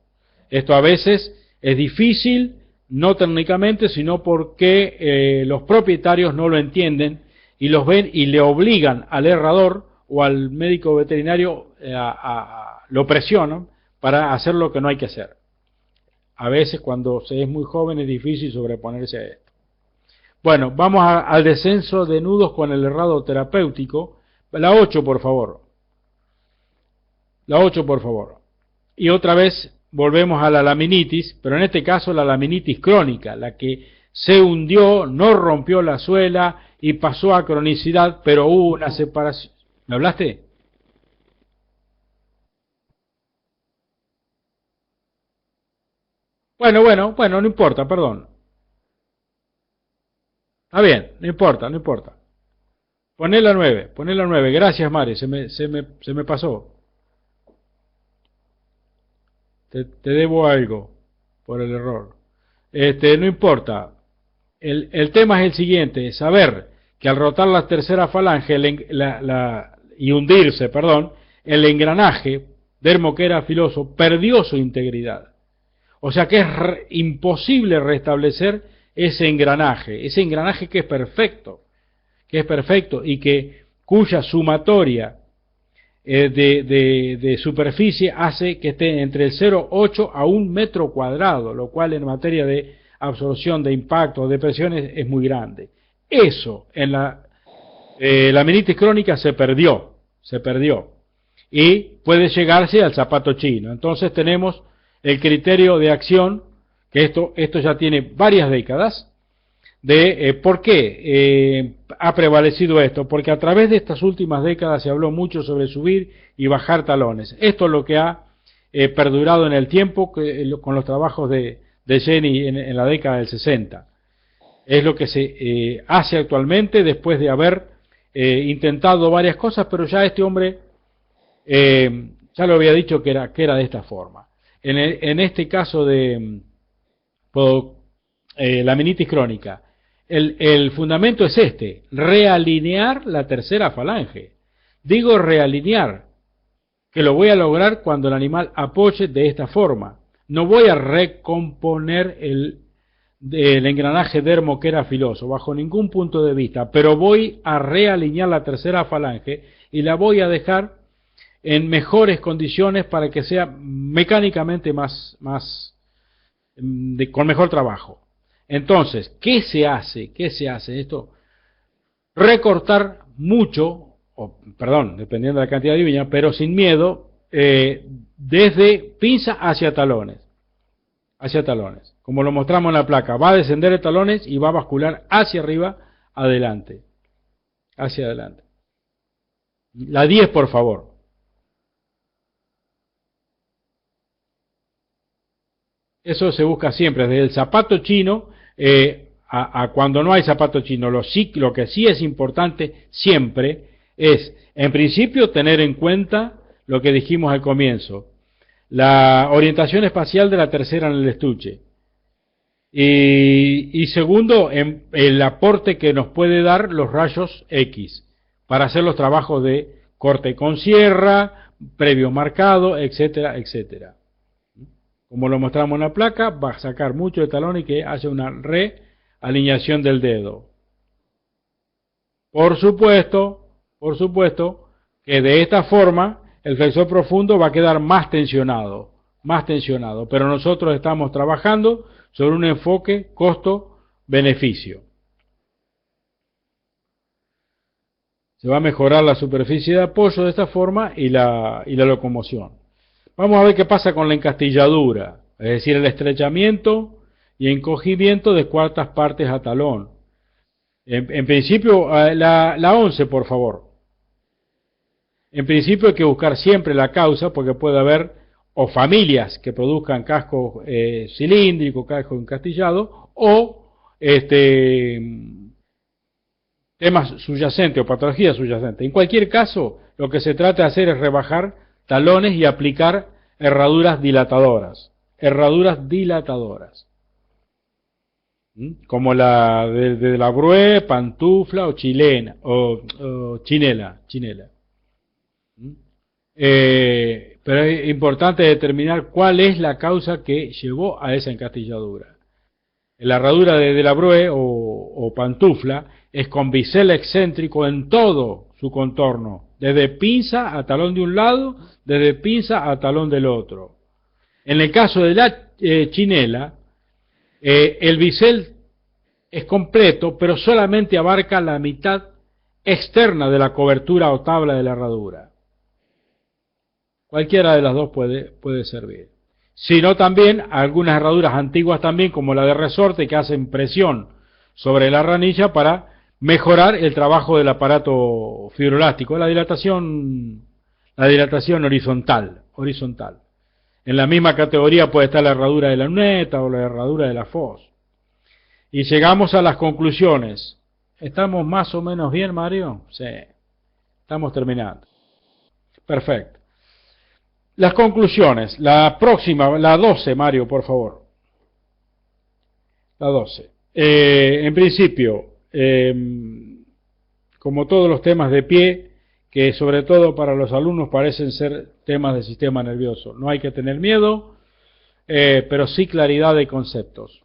Esto a veces es difícil, no técnicamente, sino porque los propietarios no lo entienden y los ven y le obligan al herrador o al médico veterinario lo presionan para hacer lo que no hay que hacer. A veces cuando se es muy joven es difícil sobreponerse a esto. Bueno, vamos al descenso de nudos con el herrado terapéutico. La 8, por favor. La 8, por favor. Y otra vez volvemos a la laminitis, pero en este caso la laminitis crónica, la que se hundió, no rompió la suela y pasó a cronicidad, pero hubo una separación. ¿Me hablaste? Bueno, no importa, perdón. Está bien, no importa. Poné la 9. Gracias, Mari, se me pasó. Te debo algo por el error. No importa. El tema es el siguiente, saber que al rotar la tercera falange y hundirse, perdón, el engranaje dermo que era filoso perdió su integridad. O sea que es imposible restablecer ese engranaje que es perfecto y cuya sumatoria de superficie hace que esté entre el 0,8 a 1 metro cuadrado, lo cual en materia de absorción de impacto o de presiones es muy grande. Eso en la laminitis crónica se perdió y puede llegarse al zapato chino. Entonces tenemos el criterio de acción, que esto ya tiene varias décadas, de por qué ha prevalecido esto, porque a través de estas últimas décadas se habló mucho sobre subir y bajar talones. Esto es lo que ha perdurado en el tiempo con los trabajos de Jenny en la década del 60. Es lo que se hace actualmente después de haber intentado varias cosas, pero ya este hombre ya lo había dicho que era de esta forma. En este caso de laminitis crónica, el fundamento es realinear la tercera falange. Digo realinear, que lo voy a lograr cuando el animal apoye de esta forma. No voy a recomponer el engranaje dermo que era filoso, bajo ningún punto de vista, pero voy a realinear la tercera falange y la voy a dejar en mejores condiciones para que sea mecánicamente con mejor trabajo. Entonces, ¿qué se hace? Esto, recortar mucho, dependiendo de la cantidad de viña, pero sin miedo, desde pinza hacia talones, como lo mostramos en la placa. Va a descender de talones y va a bascular hacia arriba, hacia adelante. La 10, por favor. Eso se busca siempre, desde el zapato chino a cuando no hay zapato chino. Lo que sí es importante siempre es, en principio, tener en cuenta lo que dijimos al comienzo, la orientación espacial de la tercera en el estuche. Y segundo, el aporte que nos puede dar los rayos X para hacer los trabajos de corte con sierra, previo marcado, etcétera, etcétera. Como lo mostramos en la placa, va a sacar mucho de talón y que haya una realineación del dedo. Por supuesto que de esta forma el flexor profundo va a quedar más tensionado, pero nosotros estamos trabajando sobre un enfoque costo-beneficio. Se va a mejorar la superficie de apoyo de esta forma y la locomoción. Vamos a ver qué pasa con la encastilladura, es decir, el estrechamiento y encogimiento de cuartas partes a talón. En principio, la 11, por favor. En principio hay que buscar siempre la causa, porque puede haber o familias que produzcan casco cilíndrico, casco encastillado, o temas subyacentes o patologías subyacentes. En cualquier caso, lo que se trata de hacer es rebajar talones y aplicar herraduras dilatadoras. Como la de la Brue, pantufla o chilena, o chinela. Pero es importante determinar cuál es la causa que llevó a esa encastilladura. La herradura de la Brue o pantufla es con bisel excéntrico en todo su contorno, desde pinza a talón de un lado, desde pinza a talón del otro. En el caso de la chinela, el bisel es completo, pero solamente abarca la mitad externa de la cobertura o tabla de la herradura. Cualquiera de las dos puede servir. Sino también algunas herraduras antiguas también, como la de resorte, que hacen presión sobre la ranilla para mejorar el trabajo del aparato fibroelástico, la dilatación horizontal. En la misma categoría puede estar la herradura de la luneta o la herradura de la fos. Y llegamos a las conclusiones. ¿Estamos más o menos bien, Mario? Sí, estamos terminando. Perfecto. Las conclusiones. La próxima, la 12, Mario, por favor. La 12. En principio, como todos los temas de pie, que sobre todo para los alumnos parecen ser temas del sistema nervioso. No hay que tener miedo, pero sí claridad de conceptos.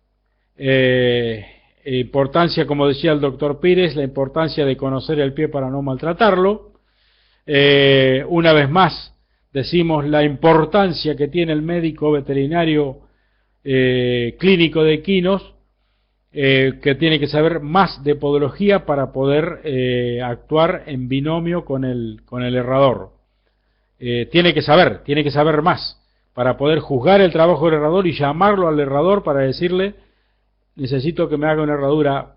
Importancia, como decía el doctor Pires, la importancia de conocer el pie para no maltratarlo. Una vez más, decimos la importancia que tiene el médico veterinario clínico de equinos, que tiene que saber más de podología para poder actuar en binomio con el herrador. Tiene que saber más para poder juzgar el trabajo del herrador y llamarlo al herrador para decirle: necesito que me haga una herradura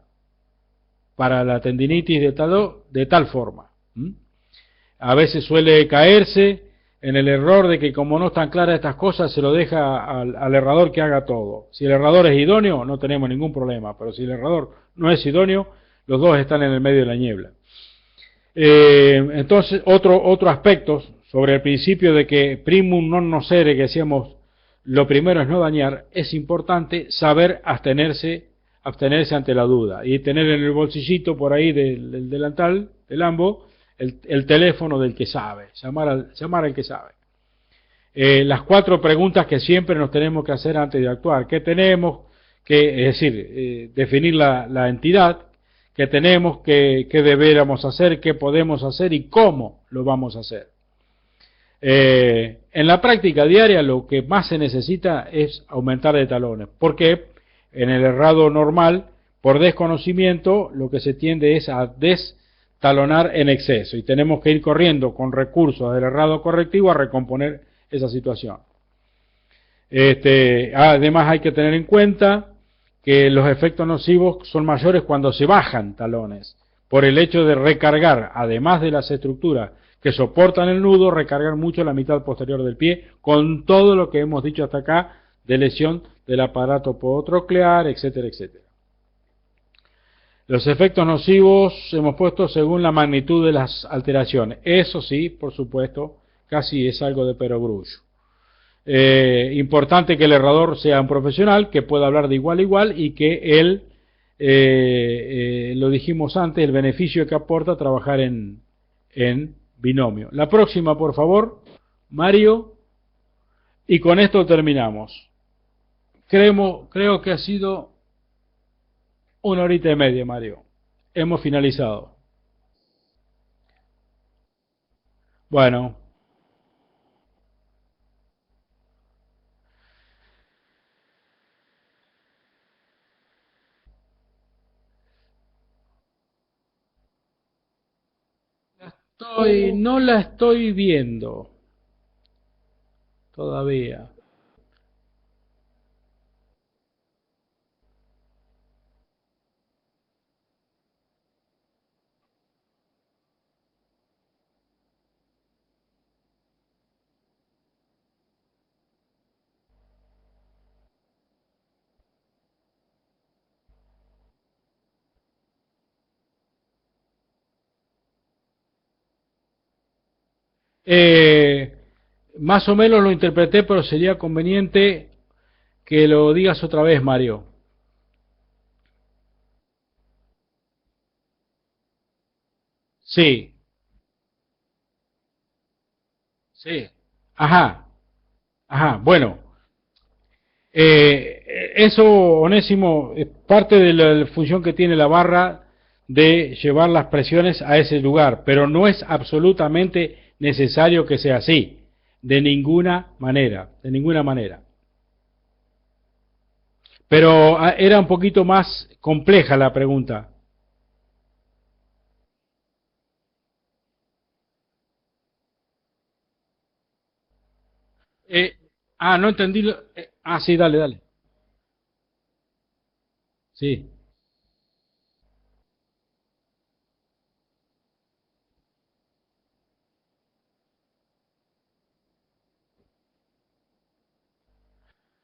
para la tendinitis de tal forma. A veces suele caerse en el error de que, como no están claras estas cosas, se lo deja al herrador que haga todo. Si el herrador es idóneo, no tenemos ningún problema, pero si el herrador no es idóneo, los dos están en el medio de la niebla. Entonces, otro aspecto sobre el principio de que primum non nocere, que decíamos, lo primero es no dañar, es importante saber abstenerse ante la duda y tener en el bolsillito por ahí del delantal, del ambo, el teléfono del que sabe, llamar al que sabe. Las 4 preguntas que siempre nos tenemos que hacer antes de actuar: ¿qué tenemos? Es decir, definir la entidad, qué tenemos, qué deberíamos hacer, qué podemos hacer y cómo lo vamos a hacer. En la práctica diaria lo que más se necesita es aumentar de talones, porque en el herrado normal, por desconocimiento, lo que se tiende es a destalonar en exceso y tenemos que ir corriendo con recursos del herrado correctivo a recomponer esa situación. Además hay que tener en cuenta que los efectos nocivos son mayores cuando se bajan talones, por el hecho de recargar, además de las estructuras que soportan el nudo, recargar mucho la mitad posterior del pie, con todo lo que hemos dicho hasta acá de lesión del aparato podotroclear, etcétera, etcétera. Los efectos nocivos hemos puesto según la magnitud de las alteraciones. Eso sí, por supuesto, casi es algo de perogrullo. Importante que el herrador sea un profesional, que pueda hablar de igual a igual y que él, lo dijimos antes, el beneficio que aporta trabajar en binomio. La próxima, por favor, Mario, y con esto terminamos. Creo que ha sido 1 horita y media, Mario. Hemos finalizado. Bueno. No la estoy viendo todavía. Más o menos lo interpreté, pero sería conveniente que lo digas otra vez, Mario. Sí, sí. Ajá, ajá. Bueno, eso, Onésimo, es parte de la función que tiene la barra de llevar las presiones a ese lugar, pero no es absolutamente necesario que sea así, de ninguna manera, de ninguna manera. Pero era un poquito más compleja la pregunta. No entendí. Sí, dale, dale. Sí.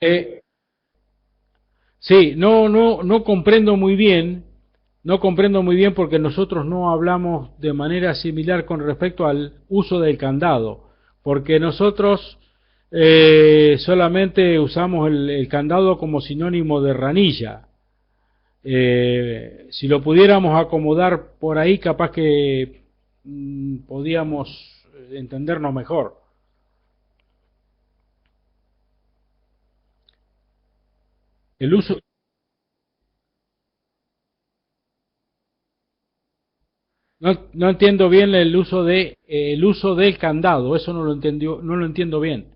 Eh, sí, no comprendo muy bien, no comprendo muy bien porque nosotros no hablamos de manera similar con respecto al uso del candado, porque nosotros solamente usamos el candado como sinónimo de ranilla. Si lo pudiéramos acomodar por ahí, capaz que podíamos entendernos mejor. El uso, no entiendo bien el uso del candado, eso no lo entiendo bien.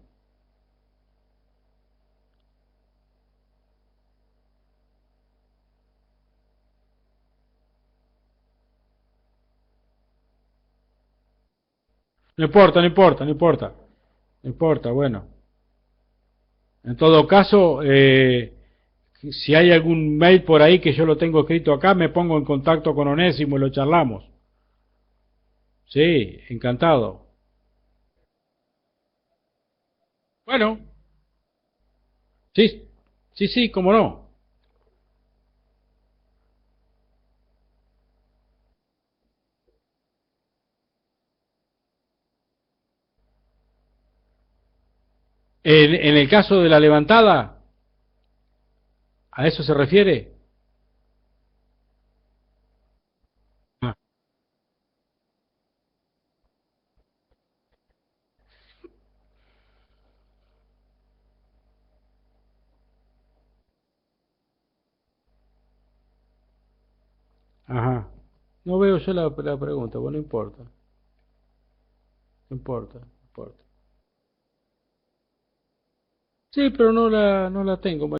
No importa, no importa, no importa, no importa, bueno. En todo caso, si hay algún mail por ahí que yo lo tengo escrito acá, me pongo en contacto con Onésimo y lo charlamos. Sí, encantado. Bueno, sí, sí, sí, cómo no. En el caso de la levantada, ¿a eso se refiere? Ah, ajá. No veo yo la pregunta, bueno, no importa, no importa, no importa. Sí, pero no la tengo.